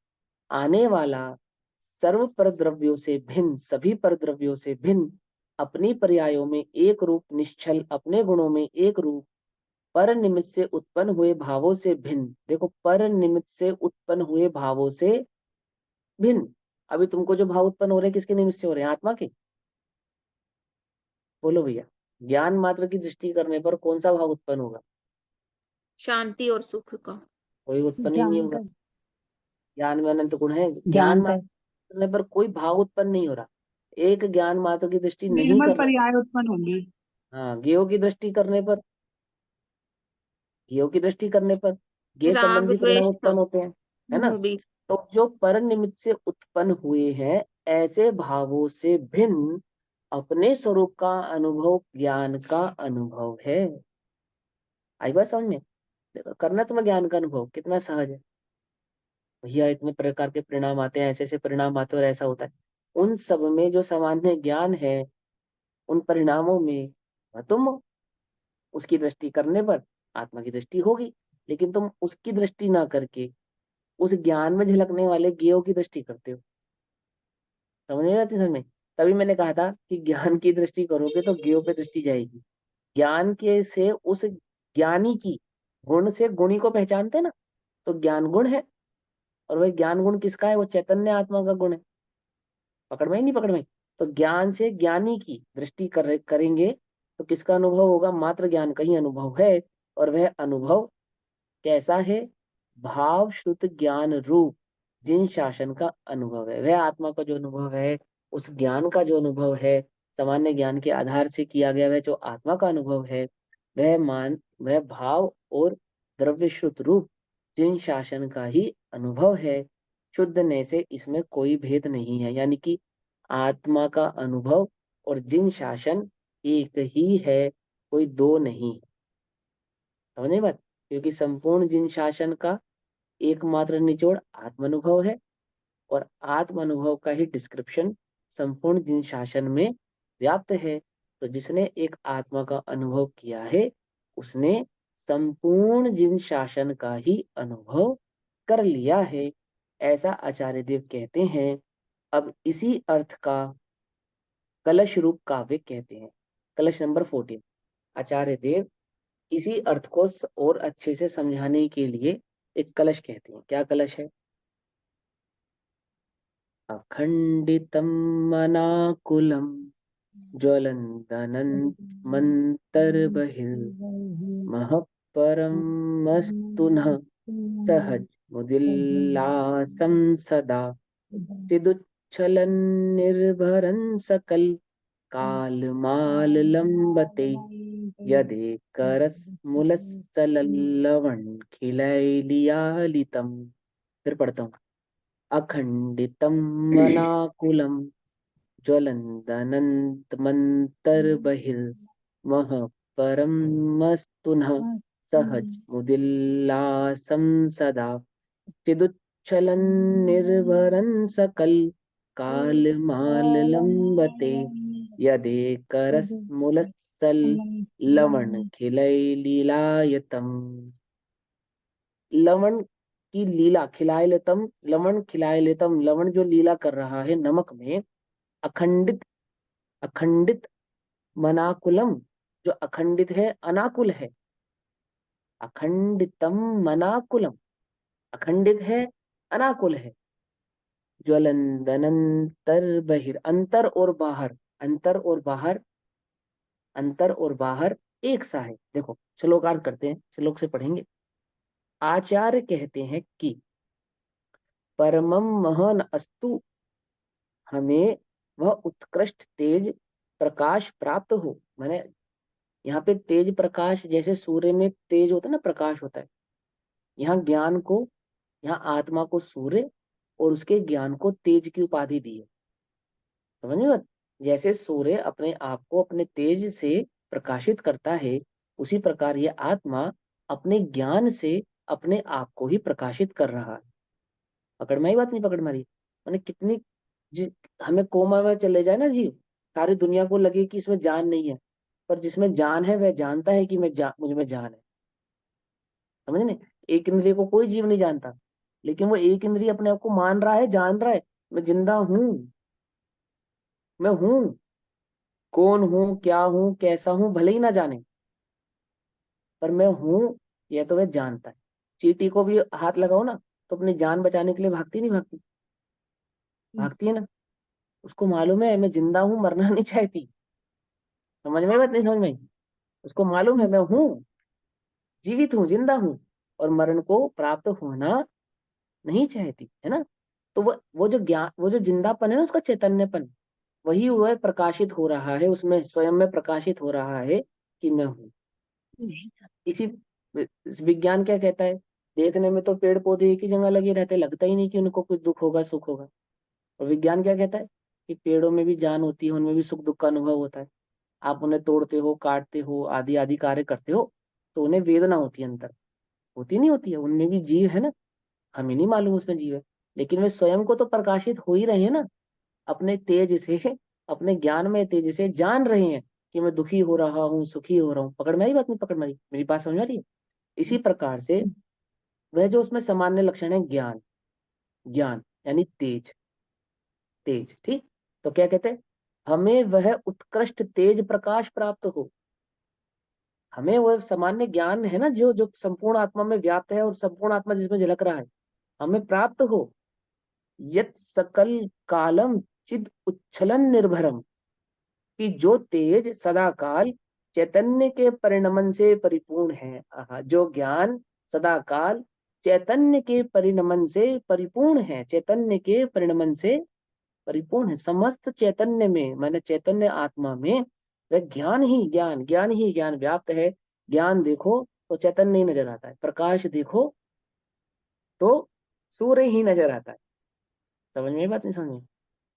Speaker 1: आने वाला सर्व परद्रव्यों से भिन्न, सभी परद्रव्यों से भिन्न, अपनी पर्यायों में एक रूप, निश्चल अपने गुणों में एक रूप, पर निमित्त से उत्पन्न हुए भावों से भिन्न। देखो, पर निमित्त से उत्पन्न हुए भावों से भिन्न। अभी तुमको जो भाव उत्पन्न हो रहे हैं किसके निमित्त से हो रहे हैं? आत्मा के। बोलो भैया, ज्ञान मात्र की दृष्टि करने पर कौन सा भाव उत्पन्न होगा?
Speaker 3: शांति और सुख का।
Speaker 1: कोई उत्पन्न ही नहीं
Speaker 2: ज्ञान
Speaker 1: होगा।
Speaker 2: का।
Speaker 1: ज्ञान में अनंत गुण है, ज्ञान
Speaker 2: ज्ञान का
Speaker 1: मात्र करने पर कोई भाव उत्पन्न नहीं हो रहा। एक ज्ञान मात्र की दृष्टि नहीं
Speaker 6: निर्मल
Speaker 1: करने,
Speaker 6: पर्याय उत्पन्न होंगे।
Speaker 1: हाँ, ज्ञेयों की दृष्टि करने पर, ज्ञेयों की दृष्टि करने पर ज्ञेय
Speaker 3: राग
Speaker 1: संबंधी परिणाम
Speaker 3: द्वेष
Speaker 1: उत्पन्न होते हैं, है ना।
Speaker 3: मोह भी।
Speaker 1: तो जो पर निमित्त से उत्पन्न हुए हैं ऐसे भावों से भिन्न अपने स्वरूप का अनुभव ज्ञान का अनुभव है। आई बात समझ में? देखो, करना तुम्हें ज्ञान का अनुभव कितना सहज है भैया। इतने प्रकार के परिणाम आते हैं, ऐसे ऐसे परिणाम आते हैं और ऐसा होता है। उन सब में जो सामान्य ज्ञान है, उन परिणामों में तुम उसकी दृष्टि करने पर आत्मा की दृष्टि होगी, लेकिन तुम उसकी दृष्टि ना करके उस ज्ञान में झलकने वाले ज्ञेयों की दृष्टि करते हो। समझ नहीं आती समझ में? तभी मैंने कहा था कि ज्ञान की दृष्टि करोगे तो ज्ञेयों पे दृष्टि जाएगी। ज्ञान के से उस ज्ञानी की गुण से गुणी को पहचानते हैं ना, तो ज्ञान गुण है। और वह ज्ञान गुण किसका है? वो चैतन्य आत्मा का गुण है। पकड़ में ही नहीं पकड़ में? तो ज्ञान से ज्ञानी की दृष्टि करेंगे तो किसका अनुभव होगा? मात्र ज्ञान का ही अनुभव है। और वह अनुभव कैसा है? भाव श्रुत ज्ञान रूप जिन शासन का अनुभव है, वह आत्मा का जो अनुभव है, उस ज्ञान का जो अनुभव है, सामान्य ज्ञान के आधार से किया गया वह जो आत्मा का अनुभव है, वह भाव और द्रव्य श्रुत रूप जिन शासन का ही अनुभव है। शुद्धने से इसमें कोई भेद नहीं है, यानी कि आत्मा का अनुभव और जिन शासन एक ही है, कोई दो नहीं। समझे बात? क्योंकि संपूर्ण जिन शासन का एकमात्र निचोड़ आत्मानुभव है और आत्मानुभव का ही डिस्क्रिप्शन संपूर्ण जिन शासन में व्याप्त है। तो जिसने एक आत्मा का अनुभव किया है उसने संपूर्ण जिन शासन का ही अनुभव कर लिया है, ऐसा आचार्य देव कहते हैं। अब इसी अर्थ का कलश रूप काव्य कहते हैं। कलश नंबर 14। आचार्य देव इसी अर्थ को और अच्छे से समझाने के लिए एक कलश कहते हैं। क्या कलश है? अखंडितम मनाकुलम ज्वलन्तमन्तर्बहिः महःपरं मस्तुनः सहज मुदिल्लासं सदा चिदुच्छलं निर्भरं सकल कालमाल लंबते यदेकरस्मुलसलल्लवन् खिलैलियालितम्। फिर पढ़ता हूँ। अखंडितम मनाकुलम ज्वलन्तमन्तर्बहिर्मः परं मस्तुनः सहज मुदिल्लासं सदा चिदुच्छलं निर्भरं सकल कालमाललम्बते यदेकरस्मुलसल्लवन् खिलैलीलायतम्। लवण की लीला, खिलाए लेतम लवण, खिलाए लेतम लवण जो लीला कर रहा है नमक में, अखंडित, अखंडित मनाकुलम, जो अखंडित है अनाकुल है, अखंडितम मनाकुलम, अखंडित है अनाकुल है, ज्वलंदनंतर बहिर, अंतर और बाहर, अंतर और बाहर, अंतर और बाहर एक सा है। देखो श्लोकार्थ करते हैं, श्लोक से पढ़ेंगे। आचार्य कहते हैं कि परमम महन अस्तु, हमें वह उत्कृष्ट तेज प्रकाश प्राप्त हो। मैंने यहाँ पे तेज प्रकाश, जैसे सूर्य में तेज होता है ना, प्रकाश होता है, यहाँ ज्ञान को, यहाँ आत्मा को सूर्य और उसके ज्ञान को तेज की उपाधि दी है। समझ में बात? जैसे सूर्य अपने आप को अपने तेज से प्रकाशित करता है, उसी प्रकार ये आत्मा अपने ज्ञान से अपने आप को ही प्रकाशित कर रहा है। पकड़ में आई बात, नहीं पकड़ मारी? मैंने कितनी हमें कोमा में चले जाए ना जीव, सारी दुनिया को लगे कि इसमें जान नहीं है, पर जिसमें जान है वह जानता है कि मुझ में जान है। समझ नहीं? एक इंद्रिय को कोई जीव नहीं जानता, लेकिन वो एक इंद्रिय अपने आप को मान रहा है, जान रहा है, मैं जिंदा हूं, मैं हूं, कौन हूं, क्या हूं, कैसा हूं, भले ही ना जाने, पर मैं हूं, यह तो वह जानता है। चींटी को भी हाथ लगाओ ना, तो अपनी जान बचाने के लिए भागती नहीं भागती? भागती है ना। उसको मालूम है मैं जिंदा हूं, मरना नहीं चाहती। समझ में बात, नहीं समझ में? उसको मालूम है मैं हूं, जीवित हूं, जिंदा हूं, और मरण को प्राप्त होना नहीं चाहती, है ना। तो वो जो ज्ञान, वो जो जिंदापन है ना, उसका चैतन्यपन, वही वह प्रकाशित हो रहा है, उसमें स्वयं में प्रकाशित हो रहा है कि मैं हूं। इसी विज्ञान क्या कहता है, देखने में तो पेड़ पौधे एक ही जगह लगे रहते, लगता ही नहीं कि उनको कुछ दुख होगा, सुख होगा। और विज्ञान क्या कहता है कि पेड़ों में भी जान होती है, उनमें भी सुख दुख का अनुभव होता है। आप उन्हें तोड़ते हो, काटते हो, आदि आदि कार्य करते हो, तो उन्हें वेदना होती है अंदर, होती नहीं होती है? उनमें भी जीव है ना, हमें नहीं मालूम उसमें जीव है, लेकिन वे स्वयं को तो प्रकाशित हो ही रहे हैं ना, अपने तेज से, अपने ज्ञान में तेज से जान रहे हैं कि मैं दुखी हो रहा हूँ, सुखी हो रहा हूँ। पकड़ में आई बात, नहीं पकड़ में आई? मेरी बात समझ आ रही है? इसी प्रकार से वह जो उसमें सामान्य लक्षण है ज्ञान, ज्ञान यानी तेज, तेज, ठीक। तो क्या कहते हैं, हमें वह उत्कृष्ट तेज प्रकाश प्राप्त हो, हमें वह सामान्य ज्ञान है ना, जो जो संपूर्ण आत्मा में व्याप्त है और संपूर्ण आत्मा जिसमें झलक रहा है, हमें प्राप्त हो। यत सकल कालम चिद उच्छलन निर्भरम, कि जो तेज सदा काल चैतन्य के परिणमन से परिपूर्ण है। जो ज्ञान सदा काल चैतन्य के परिणमन से परिपूर्ण है, चैतन्य के परिणमन से परिपूर्ण है। समस्त चैतन्य में, मैंने चैतन्य आत्मा में वह ज्ञान ही ज्ञान, ज्ञान ही ज्ञान व्याप्त है। ज्ञान देखो तो चैतन्य ही नजर आता है, प्रकाश देखो तो सूर्य ही नजर आता है। समझ में बात, नहीं समझ में?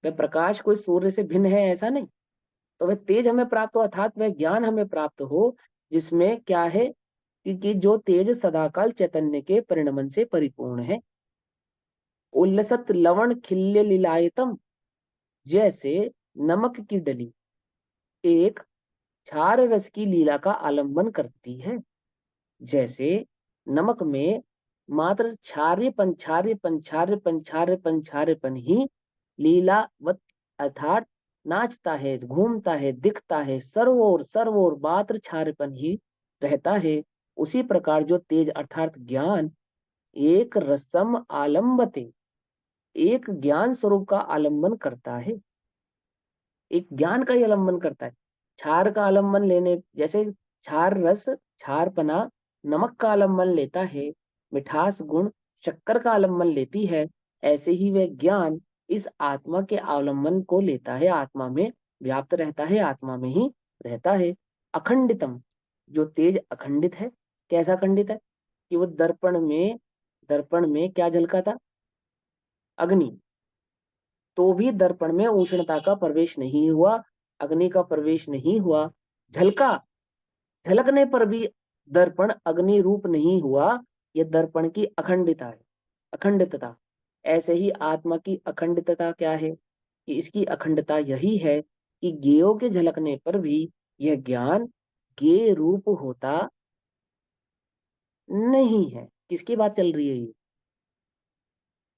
Speaker 1: वह प्रकाश कोई सूर्य से भिन्न है ऐसा नहीं। तो वह तेज हमें प्राप्त हो, अर्थात वह ज्ञान हमें प्राप्त हो, जिसमें क्या है कि जो तेज सदाकाल चैतन्य के परिणमन से परिपूर्ण है। उल्लसत लवण खिल्य लीलायतम, जैसे नमक की डली एक क्षार रस की लीला का आलंबन करती है। जैसे नमक में मात्र क्षार्यपन, क्षार्यपन, क्षार्यपन, क्षार्यपन, क्षार्यपन ही लीलावत, अर्थात नाचता है, घूमता है, दिखता है, सर्वोर सर्वोर मात्र क्षार्यपन ही रहता है। उसी प्रकार जो तेज अर्थात ज्ञान एक रसम आलम्बते, एक ज्ञान स्वरूप का आलंबन करता है, एक ज्ञान का ही आलंबन करता है। क्षार का आलंबन लेने, जैसे क्षार रस, क्षारपना नमक का आलंबन लेता है, मिठास गुण शक्कर का आलंबन लेती है, ऐसे ही वह ज्ञान इस आत्मा के आलंबन को लेता है, आत्मा में व्याप्त रहता है, आत्मा में ही रहता है। अखंडितम, जो तेज अखंडित है। कैसा अखंडित है? कि वो दर्पण में क्या झलका था? अग्नि। तो भी दर्पण में उष्णता का प्रवेश नहीं हुआ, अग्नि का प्रवेश नहीं हुआ, झलका, झलकने पर भी दर्पण अग्नि रूप नहीं हुआ। यह दर्पण की अखंडितता है, अखंडितता। ऐसे ही आत्मा की अखंडितता क्या है? कि इसकी अखंडता यही है कि ज्ञेयों के झलकने पर भी यह ज्ञान ज्ञेय रूप होता नहीं है। किसकी बात चल रही है ये?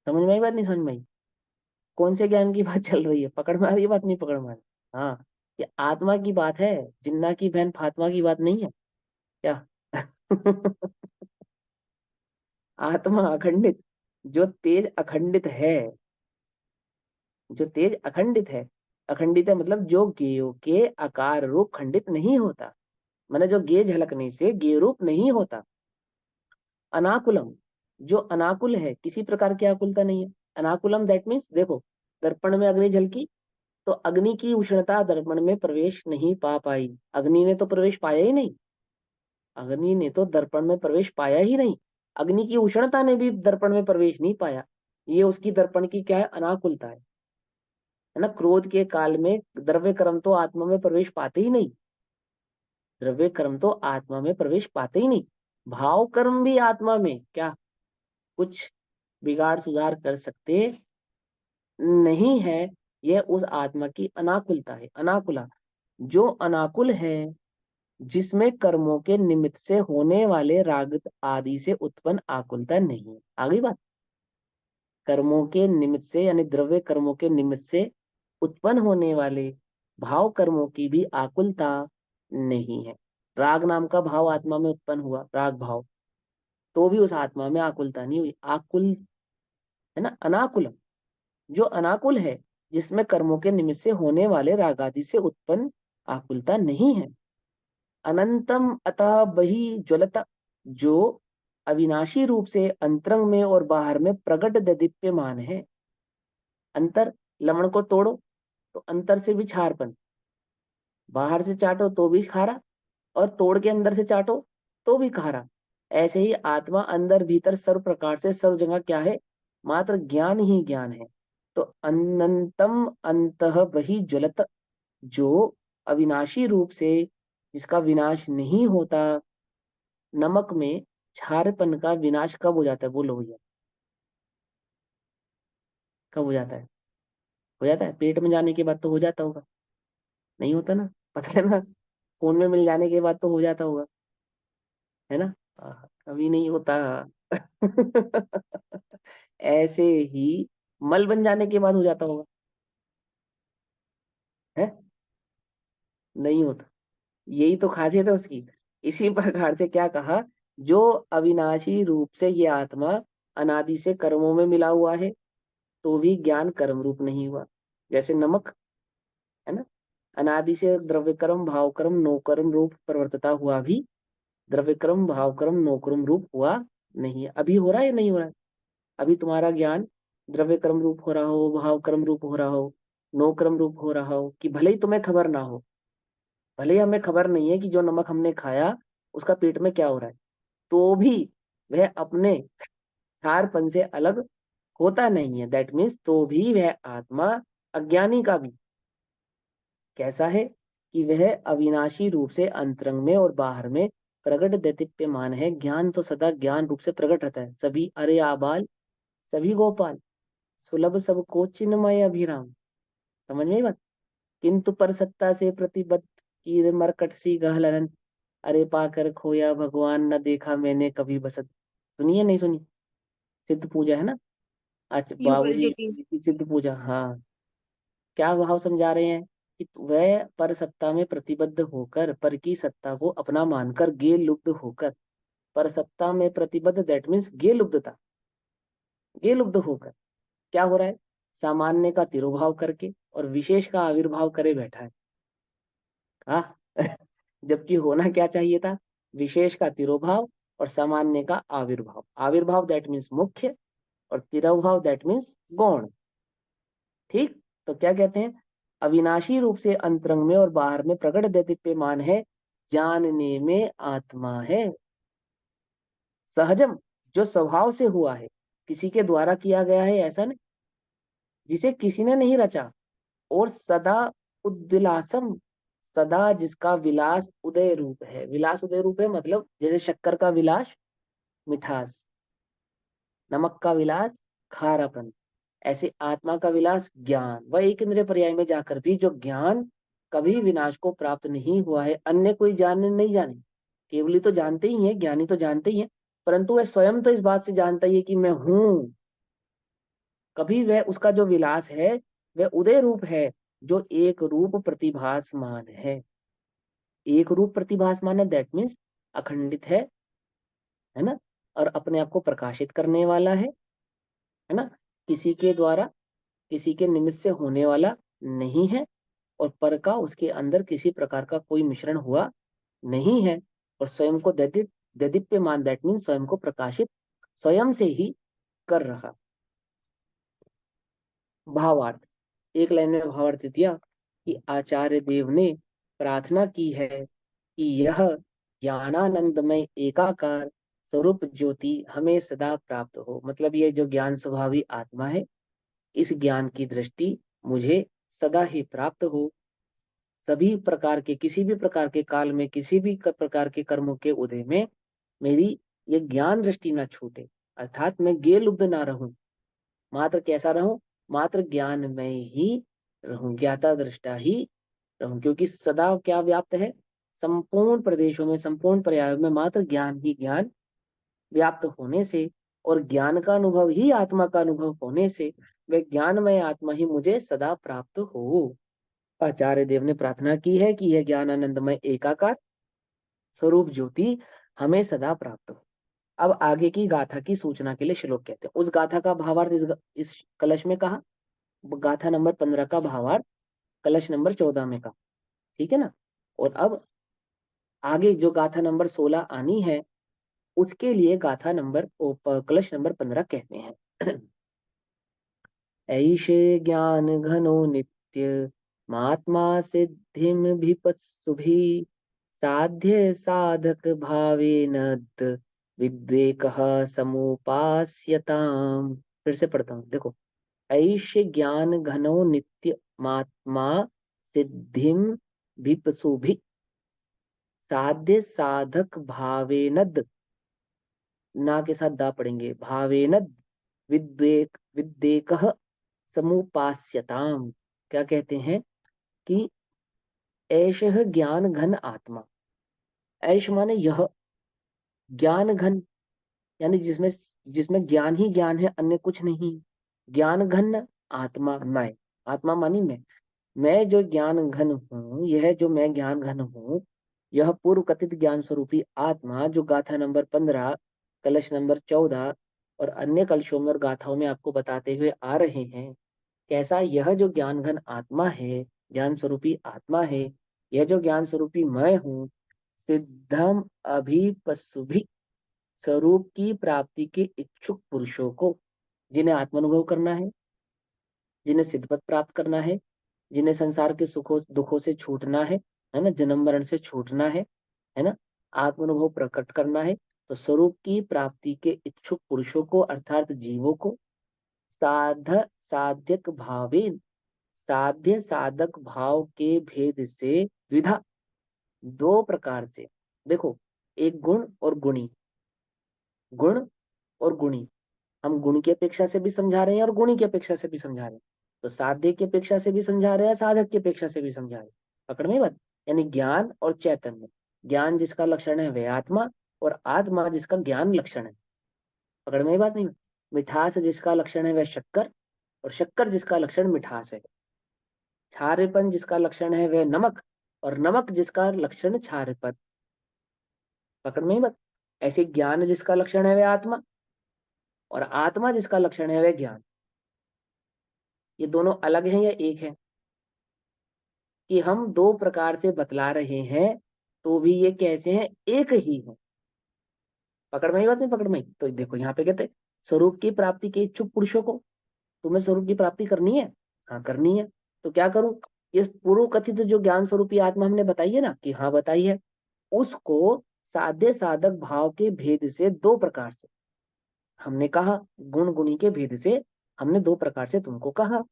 Speaker 1: समझ में आई बात, नहीं समझ में आई? कौन से ज्ञान की बात चल रही है? पकड़ में आ रही है बात, नहीं पकड़ में आ रही? हाँ, ये आत्मा की बात है, जिन्ना की बहन फातिमा की बात नहीं है क्या? आत्मा अखंडित, जो तेज अखंडित है, जो तेज अखंडित है, अखंडित है मतलब जो गेयों के आकार रूप खंडित नहीं होता, माने जो गे झलकने से गे रूप नहीं होता। अनाकुलम, जो अनाकुल है, किसी प्रकार की आकुलता नहीं है। अनाकुलम दैट मीन्स, देखो दर्पण में अग्नि झलकी, तो अग्नि की उष्णता दर्पण में प्रवेश नहीं पा पाई, अग्नि ने तो प्रवेश पाया ही नहीं, अग्नि ने तो दर्पण में प्रवेश पाया ही नहीं, अग्नि की उष्णता ने भी दर्पण में प्रवेश नहीं पाया। ये उसकी दर्पण की क्या है? अनाकुलता है ना। क्रोध के काल में द्रव्य कर्म तो आत्मा में प्रवेश पाते ही नहीं, द्रव्य कर्म तो आत्मा में प्रवेश पाते ही नहीं। भाव कर्म भी आत्मा में क्या कुछ बिगाड़ सुधार कर सकते नहीं है। यह उस आत्मा की अनाकुलता है, अनाकुला, जो अनाकुल है, जिसमें कर्मों के निमित्त से होने वाले राग आदि से उत्पन्न आकुलता नहीं है। आगे बात, कर्मों के निमित्त से यानी द्रव्य कर्मों के निमित्त से उत्पन्न होने वाले भाव कर्मों की भी आकुलता नहीं है। राग नाम का भाव आत्मा में उत्पन्न हुआ, राग भाव, तो भी उस आत्मा में आकुलता नहीं हुई, आकुल है ना, अनाकुलम, जो अनाकुल है, जिसमें कर्मों के निमित्त से होने वाले राग आदि से उत्पन्न आकुलता नहीं है। अनंतम अतः बही ज्वलत, जो अविनाशी रूप से अंतरंग में और बाहर में प्रकट दीप्यमान है। अंतर, लवण को तोड़ो तो अंतर से भी क्षारपन, बाहर से चाटो तो भी खारा, और तोड़ के अंदर से चाटो तो भी खारा। ऐसे ही आत्मा अंदर भीतर सर्व प्रकार से सर्व जगह क्या है? मात्र ज्ञान ही ज्ञान है। तो अनंतम अंतः वही ज्वलत, जो अविनाशी रूप से, जिसका विनाश नहीं होता। नमक में क्षारपन का विनाश कब हो जाता है? बोलो भैया, कब हो जाता है? हो जाता है पेट में जाने के बाद तो हो जाता होगा, नहीं होता ना, पता है ना, खून में मिल जाने के बाद तो हो जाता होगा, है ना। कभी नहीं होता। ऐसे ही मल बन जाने के बाद हो जाता होगा, है, नहीं होता। यही तो खासियत है उसकी। इसी प्रकार से क्या कहा, जो अविनाशी रूप से ये आत्मा अनादि से कर्मों में मिला हुआ है, तो भी ज्ञान कर्म रूप नहीं हुआ। जैसे नमक है ना, अनादि से द्रव्य कर्म भाव कर्म नो कर्म रूप प्रवर्तता हुआ भी द्रव्य कर्म भाव कर्म नो कर्म रूप हुआ नहीं है। अभी हो रहा है या नहीं हो रहा है? अभी तुम्हारा ज्ञान द्रव्य कर्म रूप हो रहा हो, भाव कर्म रूप हो रहा हो, नो कर्म रूप हो रहा हो, कि भले ही तुम्हें खबर ना हो, भले ही हमें खबर नहीं है कि जो नमक हमने खाया उसका पेट में क्या हो रहा है, तो भी वह अपने क्षारपन से अलग होता नहीं है। दैट मीन्स तो भी वह आत्मा अज्ञानी का भी कैसा है, कि वह अविनाशी रूप से अंतरंग में और बाहर में प्रकट दैदीप्यमान है। ज्ञान तो सदा ज्ञान रूप से प्रकट रहता है। सभी अरे आबाल सभी गोपाल, सुलभ सबको चिन्मय अभिराम। समझ में आई बात? किंतु पर सत्ता से प्रतिबद्ध कीर मरकट सी गहलन, अरे पाकर खोया भगवान न देखा मैंने कभी बसत। सुनिए, नहीं सुनी? सिद्ध पूजा है ना, अच्छा बाबूजी
Speaker 3: यूएलटीटी।
Speaker 1: की सिद्ध पूजा, हाँ। क्या भाव समझा रहे हैं, कि वह पर सत्ता में प्रतिबद्ध होकर पर की सत्ता को अपना मानकर गे लुब्ध होकर, पर सत्ता में प्रतिबद्ध दैट मीन्स गे लुब्धता, गे लुब्ध होकर क्या हो रहा है, सामान्य का तिरोभाव करके और विशेष का आविर्भाव करे बैठा है। हाँ। जबकि होना क्या चाहिए था, विशेष का तिरोभाव और सामान्य का आविर्भाव। आविर्भाव दैट मीन्स मुख्य, और तिरोभाव दैट मीन्स गौण। ठीक, तो क्या कहते हैं, अविनाशी रूप से अंतरंग में और बाहर में प्रकट दैदीप्यमान है, जानने में आत्मा है। सहजम, जो स्वभाव से हुआ है, किसी के द्वारा किया गया है ऐसा नहीं, जिसे किसी ने नहीं रचा। और सदा उद्विलासम, सदा जिसका विलास उदय रूप है। विलास उदय रूप है मतलब जैसे शक्कर का विलास मिठास, नमक का विलास खारापन, ऐसे आत्मा का विलास ज्ञान। वह एक इंद्रिय पर्याय में जाकर भी जो ज्ञान कभी विनाश को प्राप्त नहीं हुआ है, अन्य कोई जाने नहीं जाने, केवली तो जानते ही है, ज्ञानी तो जानते ही है, परंतु वह स्वयं तो इस बात से जानता ही है कि मैं हूं, कभी वह उसका जो विलास है वह उदय रूप है, जो एक रूप प्रतिभासमान एक रूप प्रतिभासमान है, दैट मीन्स अखंडित है ना, और अपने आप को प्रकाशित करने वाला है ना, किसी के द्वारा किसी के निमित्त से होने वाला नहीं है, और पर का उसके अंदर किसी प्रकार का कोई मिश्रण हुआ नहीं है, और स्वयं को दैदीप्यमान, दैट मीन्स स्वयं को प्रकाशित स्वयं से ही कर रहा। भावार्थ, एक लाइन में भावार्थ दिया कि आचार्य देव ने प्रार्थना की है कि यह ज्ञानानंदमय एकाकार स्वरूप ज्योति हमें सदा प्राप्त हो। मतलब ये जो ज्ञान स्वभावी आत्मा है, इस ज्ञान की दृष्टि मुझे सदा ही प्राप्त हो, सभी प्रकार के किसी भी प्रकार के काल में किसी भी प्रकार के कर्मों के उदय में मेरी ये ज्ञान दृष्टि ना छूटे, अर्थात मैं गे लुब्ध ना रहूं, मात्र कैसा रहूं, मात्र ज्ञान में ही रहूं, ज्ञाता दृष्टा ही रहूं, क्योंकि सदा क्या व्याप्त है, संपूर्ण प्रदेशों में संपूर्ण पर्यायों में मात्र ज्ञान ही ज्ञान व्याप्त होने से, और ज्ञान का अनुभव ही आत्मा का अनुभव होने से वह ज्ञानमय आत्मा ही मुझे सदा प्राप्त हो। आचार्य देव ने प्रार्थना की है कि यह ज्ञान आनंदमय एकाकार स्वरूप ज्योति हमें सदा प्राप्त हो। अब आगे की गाथा की सूचना के लिए श्लोक कहते हैं। उस गाथा का भावार्थ इस कलश में कहा, गाथा नंबर 15 का भावार्थ कलश नंबर 14 में कहा, ठीक है ना। और अब आगे जो गाथा नंबर 16 आनी है उसके लिए गाथा नंबर कलश नंबर 15 कहते हैं। ऐशे ज्ञान घनो नित्य महात्मा सिद्धिम भिपस्सुभि साध्य साधक भावेन विद्वेकः समुपास्यताम्। फिर से पढ़ता हूँ, देखो। ऐशे ज्ञान घनो नित्य महात्मा सिद्धिम भिपसुभि साध्य साधक भावेनद, ना के साथ दा पढ़ेंगे, भावेनद विद्वेकः समुपास्यताम। क्या कहते हैं कि ऐशः ज्ञान घन आत्मा, ऐश माने यह, ज्ञान घन यानी जिसमें जिसमें ज्ञान ही ज्ञान है, अन्य कुछ नहीं। ज्ञान घन आत्मा, मैं, आत्मा मानी मैं जो ज्ञान घन हूँ, यह जो मैं ज्ञान घन हूँ, यह पूर्व कथित ज्ञान स्वरूपी आत्मा जो गाथा नंबर 15 कलश नंबर 14 और अन्य कलशों में और गाथाओं में आपको बताते हुए आ रहे हैं, कैसा यह जो ज्ञान घन आत्मा है, ज्ञान स्वरूपी आत्मा है, यह जो ज्ञान स्वरूपी मैं हूँ, सिद्धम अभिपसुभि स्वरूप की प्राप्ति के इच्छुक पुरुषों को, जिन्हें आत्मानुभव करना जिन्हें सिद्धपद प्राप्त करना है, जिन्हें संसार के सुखों दुखों से छूटना है ना, जन्म मरण से छूटना है ना, आत्मानुभव प्रकट करना है, तो स्वरूप की प्राप्ति के इच्छुक पुरुषों को अर्थात जीवों को साध्यक भावेन, साध्य साधक भाव के भेद से द्विधा, दो प्रकार से। देखो, एक गुण और गुणी, गुण और गुणी, हम गुण की अपेक्षा से भी समझा रहे हैं और गुणी की अपेक्षा से भी समझा रहे हैं, तो साध्य की अपेक्षा से भी समझा रहे हैं, साधक की अपेक्षा से भी समझा रहे हैं। पकड़ में बात, यानी ज्ञान और चैतन्य, ज्ञान जिसका लक्षण है वह आत्मा, और आत्मा जिसका ज्ञान लक्षण है। पकड़ में बात नहीं, मिठास जिसका लक्षण है वह शक्कर, और शक्कर जिसका लक्षण मिठास है। क्षारपन जिसका लक्षण है वह नमक, और नमक जिसका लक्षण क्षारपन। पकड़ में बात। ऐसे ज्ञान जिसका लक्षण है वह आत्मा, और आत्मा जिसका लक्षण है वह ज्ञान। ये दोनों अलग हैं या एक है, कि हम दो प्रकार से बतला रहे हैं तो भी ये कैसे हैं, एक ही है। पकड़ में ही बात नहीं, पकड़ में ही। तो देखो यहाँ पे कहते हैं स्वरूप की प्राप्ति के इच्छुक पुरुषों को, तुम्हें स्वरूप की प्राप्ति करनी है, हाँ करनी है, तो क्या करूं, ये पूर्व कथित जो ज्ञान स्वरूपी आत्मा हमने बताई है ना, कि हाँ बताई है, उसको साध्य साधक भाव के भेद से दो प्रकार से हमने कहा, गुण गुणी के भेद से हमने दो प्रकार से तुमको कहा।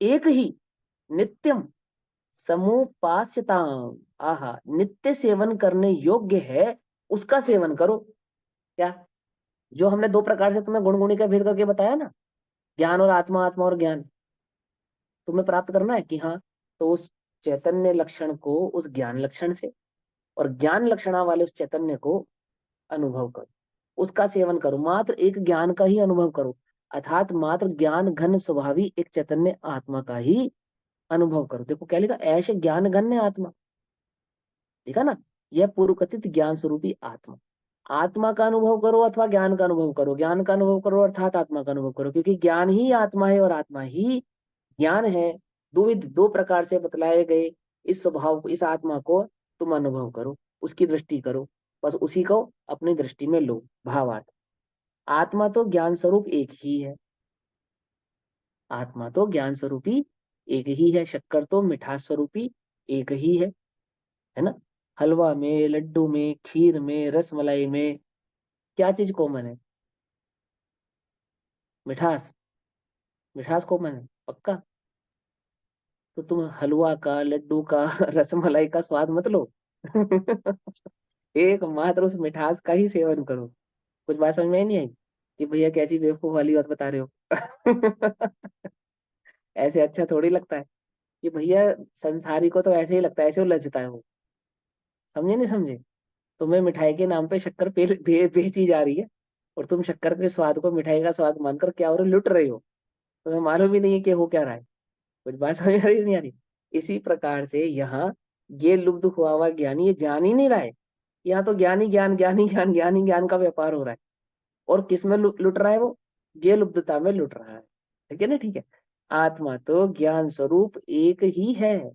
Speaker 1: एक ही नित्यम समुपास्यताम, आहा, नित्य सेवन करने योग्य है उसका सेवन करो। क्या, जो हमने दो प्रकार से तुम्हें गुण गुणी का भेद करके बताया ना, ज्ञान और आत्मा, आत्मा और ज्ञान, तुम्हें प्राप्त करना है कि हाँ, तो उस चैतन्य लक्षण को उस ज्ञान लक्षण से, और ज्ञान लक्षणा वाले उस चैतन्य को अनुभव करो, उसका सेवन करो, मात्र एक ज्ञान का ही अनुभव करो। अर्थात मात्र ज्ञान घन स्वभावी एक चैतन्य आत्मा का ही अनुभव करो। देखो क्या लिखा, ऐसे ज्ञान घन आत्मा, देखा ना, यह पूर्व कथित ज्ञान स्वरूपी आत्मा। आत्मा का अनुभव करो अथवा ज्ञान का अनुभव करो, ज्ञान का अनुभव करो अर्थात आत्मा का अनुभव करो, क्योंकि ज्ञान ही आत्मा है और आत्मा ही ज्ञान है। दो प्रकार से बतलाए गए इस स्वभाव को, इस आत्मा को तुम अनुभव करो, उसकी दृष्टि करो, बस उसी को अपनी दृष्टि में लो। भावार्थ, आत्मा तो ज्ञान स्वरूप एक ही है, आत्मा तो ज्ञान स्वरूपी एक ही है, शक्कर तो मिठास स्वरूपी एक ही है ना। हलवा में, लड्डू में, खीर में, रसमलाई में क्या चीज कॉमन है? मिठास, मिठास कॉमन है पक्का। तो तुम हलवा का, लड्डू का रसमलाई का स्वाद मत लो एक मात्र उस मिठास का ही सेवन करो। कुछ बात समझ में नहीं आई कि भैया कैसी बेवकूफ वाली बात बता रहे हो ऐसे अच्छा थोड़ी लगता है कि भैया, संसारी को तो ऐसे ही लगता है, ऐसे उलझता है वो। समझे नहीं समझे? तुम्हें मिठाई के नाम पे शक्कर बेची जा रही है और तुम शक्कर के स्वाद को मिठाई का स्वाद मानकर क्या हो रहे हो, लुट रहे हो। तुम्हें मालूम ही नहीं है कि हो क्या रहा है। कुछ बात समझ आ रही नहीं आ रही? इसी प्रकार से यहाँ ये लुप्त हुआ हुआ ज्ञानी ये जान ही नहीं रहा है। यहाँ तो ज्ञानी ज्ञान, ज्ञानी ज्ञान, ज्ञानी ज्ञान का व्यापार हो रहा है। और किस में लुट रहा है वो? ये लुप्तता में लुट रहा है। ठीक है ना? ठीक है। आत्मा तो ज्ञान स्वरूप एक ही है,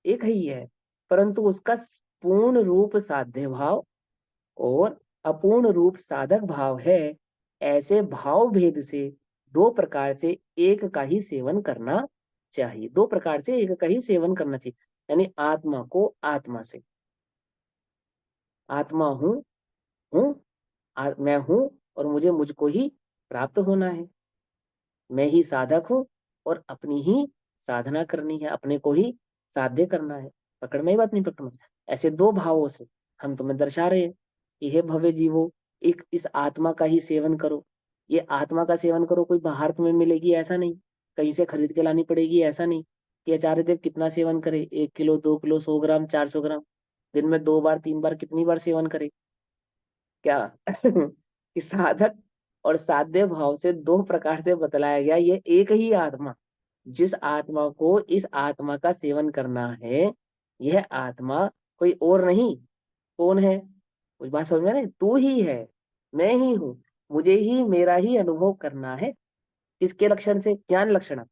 Speaker 1: एक ही है, परंतु उसका पूर्ण रूप साध्य भाव और अपूर्ण रूप साधक भाव है। ऐसे भाव भेद से दो प्रकार से एक का ही सेवन करना चाहिए, दो प्रकार से एक का ही सेवन करना चाहिए। यानी आत्मा को आत्मा से, आत्मा हूँ मैं हूँ और मुझे मुझको ही प्राप्त होना है। मैं ही साधक हूँ और अपनी ही साधना करनी है, अपने को ही साध्य करना है। पकड़ में ही बात नहीं? पकड़ में। ऐसे दो भावों से हम तुम्हें दर्शा रहे हैं कि हे भव्य जीवो, एक इस आत्मा का ही सेवन करो। ये आत्मा का सेवन करो, कोई बाहर तुम्हें मिलेगी ऐसा नहीं, कहीं से खरीद के लानी पड़ेगी ऐसा नहीं कि आचार्य देव कितना सेवन करे, 1 किलो, 2 किलो, 100 ग्राम, 400 ग्राम, दिन में 2 बार 3 बार, कितनी बार सेवन करे क्या कि साधक और साध्य भाव से दो प्रकार से बतलाया गया। ये एक ही आत्मा, जिस आत्मा को इस आत्मा का सेवन करना है, यह आत्मा कोई और नहीं। कौन है? कुछ बात समझ में नहीं? तू ही है, मैं ही हूँ, मुझे ही मेरा ही अनुभव करना है। किसके लक्षण से? ज्ञान लक्षण,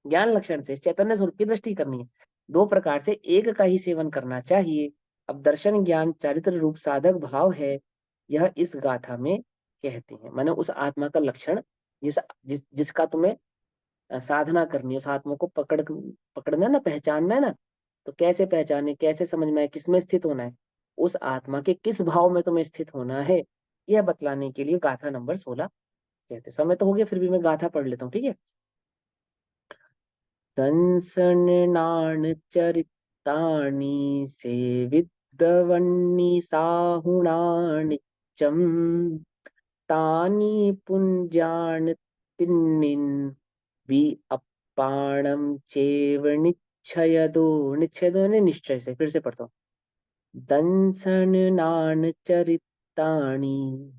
Speaker 1: ज्ञान लक्षण से चैतन्य स्वरूप की दृष्टि करनी है। दो प्रकार से एक का ही सेवन करना चाहिए। अब दर्शन ज्ञान चारित्र रूप साधक भाव है, यह इस गाथा में कहते हैं। माने उस आत्मा का लक्षण जिसका तुम्हें साधना करनी है, उस आत्मा को पकड़ना है ना, पहचानना है ना। तो कैसे पहचाने, कैसे समझ में आए, किसमें स्थित होना है, उस आत्मा के किस भाव में तुम्हें स्थित होना है, यह बतलाने के लिए गाथा नंबर 16 कहते हैं। समय तो हो गया, फिर भी मैं गाथा पढ़ लेता हूँ, ठीक है। दंसनान चरितानि सेविद्वन्नि साहुणानिच्चम् तानि पुञ्जान तिन्निन् वि अप्पाणम चेव निच्छयदो, निच्छयदो ने निश्चय से, फिर से पढ़ता हूँ। दंसनान चरितानि,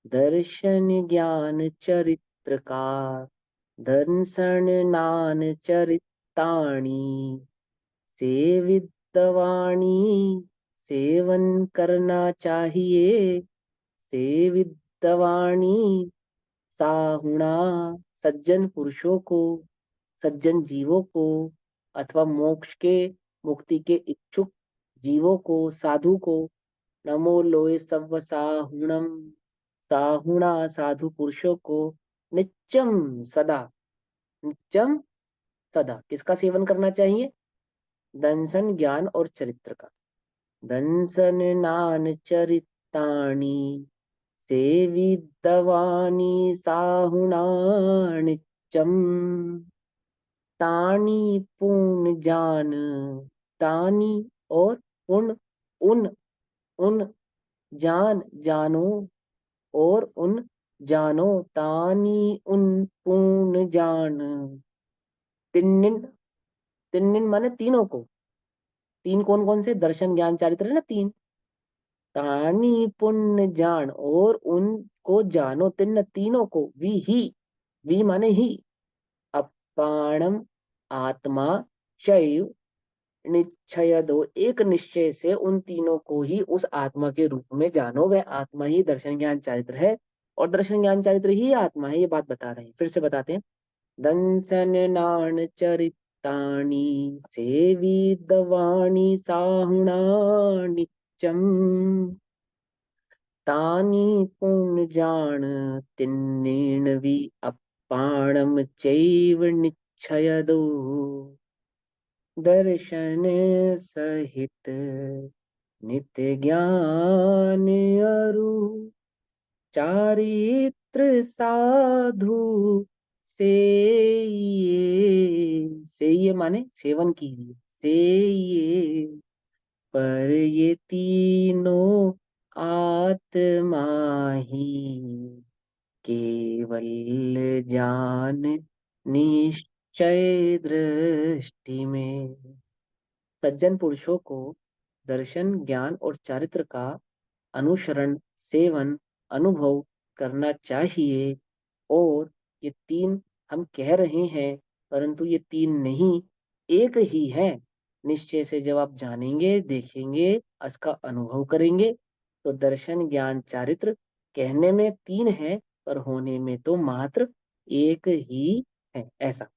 Speaker 1: दर्शन ज्ञान चरित्र का, दंसनान चरितानि सेवितवाणी, सेवन करना चाहिए। सेवितवाणी साहुणा, सज्जन पुरुषों को, सज्जन जीवों को, अथवा मोक्ष के, मुक्ति के इच्छुक जीवों को, साधु को। नमो लोय सव साहुणम, साहुणा साधु पुरुषों को नित्यम सदा, नित्यम सदा किसका सेवन करना चाहिए? दंसन ज्ञान और चरित्र का। दंसन नान चरितानि सेवितवानी साहुणानिच्चम तानी पूर्ण जान, तानी और उन, उन जान, जानो और उन जानो, तानी उन पूर्ण जान। तिन्निन, तिन्निन माने तीनों को। तीन कौन कौन से? दर्शन ज्ञान चारित्र है ना, तीन। तानी पुण्य जान, और उनको जानो, तिन्न तीनों को, भी ही वी माने ही, अपाणम आत्मा शैव निश्चय दो, एक निश्चय से उन तीनों को ही उस आत्मा के रूप में जानो, वह आत्मा ही दर्शन ज्ञान चारित्र है और दर्शन ज्ञान चारित्र ही आत्मा है। ये बात बता रहे हैं, फिर से बताते हैं। दंसन नाण चरितानी सेवी दवाणी साहुणा नित्यम तानि पुण्यजान तिन्नेन वि अपाणम चैव निच्छयदो दर्शन सहित नित्य ज्ञान अरु चारित्र साधु से ये माने सेवन कीजिए, से ये पर ये तीनों आत्मा ही केवल जान निश्चय दृष्टि में। सज्जन पुरुषों को दर्शन ज्ञान और चारित्र का अनुसरण, सेवन, अनुभव करना चाहिए। और ये तीन हम कह रहे हैं, परंतु ये तीन नहीं, एक ही है। निश्चय से जब आप जानेंगे, देखेंगे, इसका अनुभव करेंगे, तो दर्शन ज्ञान चारित्र कहने में तीन है, पर होने में तो मात्र एक ही है। ऐसा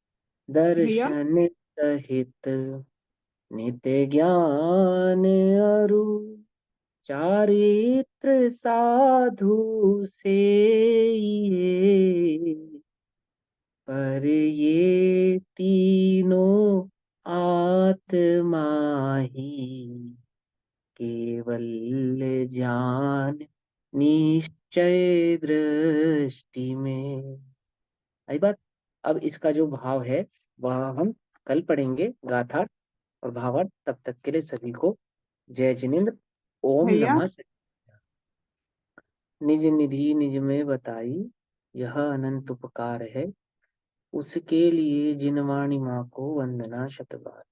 Speaker 3: भैया
Speaker 1: दर्शन सहित नित्य ज्ञान अरु चारित्र साधु से ये पर ये तीनों आत्मा ही केवल जान निश्चय दृष्टि में। आई बात। अब इसका जो भाव है वह हम कल पढ़ेंगे, गाथा और भावार्थ। तब तक के लिए सभी को जय जिनेन्द्र। ओम
Speaker 3: भैया
Speaker 1: नमः शिवाय। निज निधि निज में बताई, यह अनंत उपकार है, उसके लिए जिनवाणी माँ को वंदना शतबार।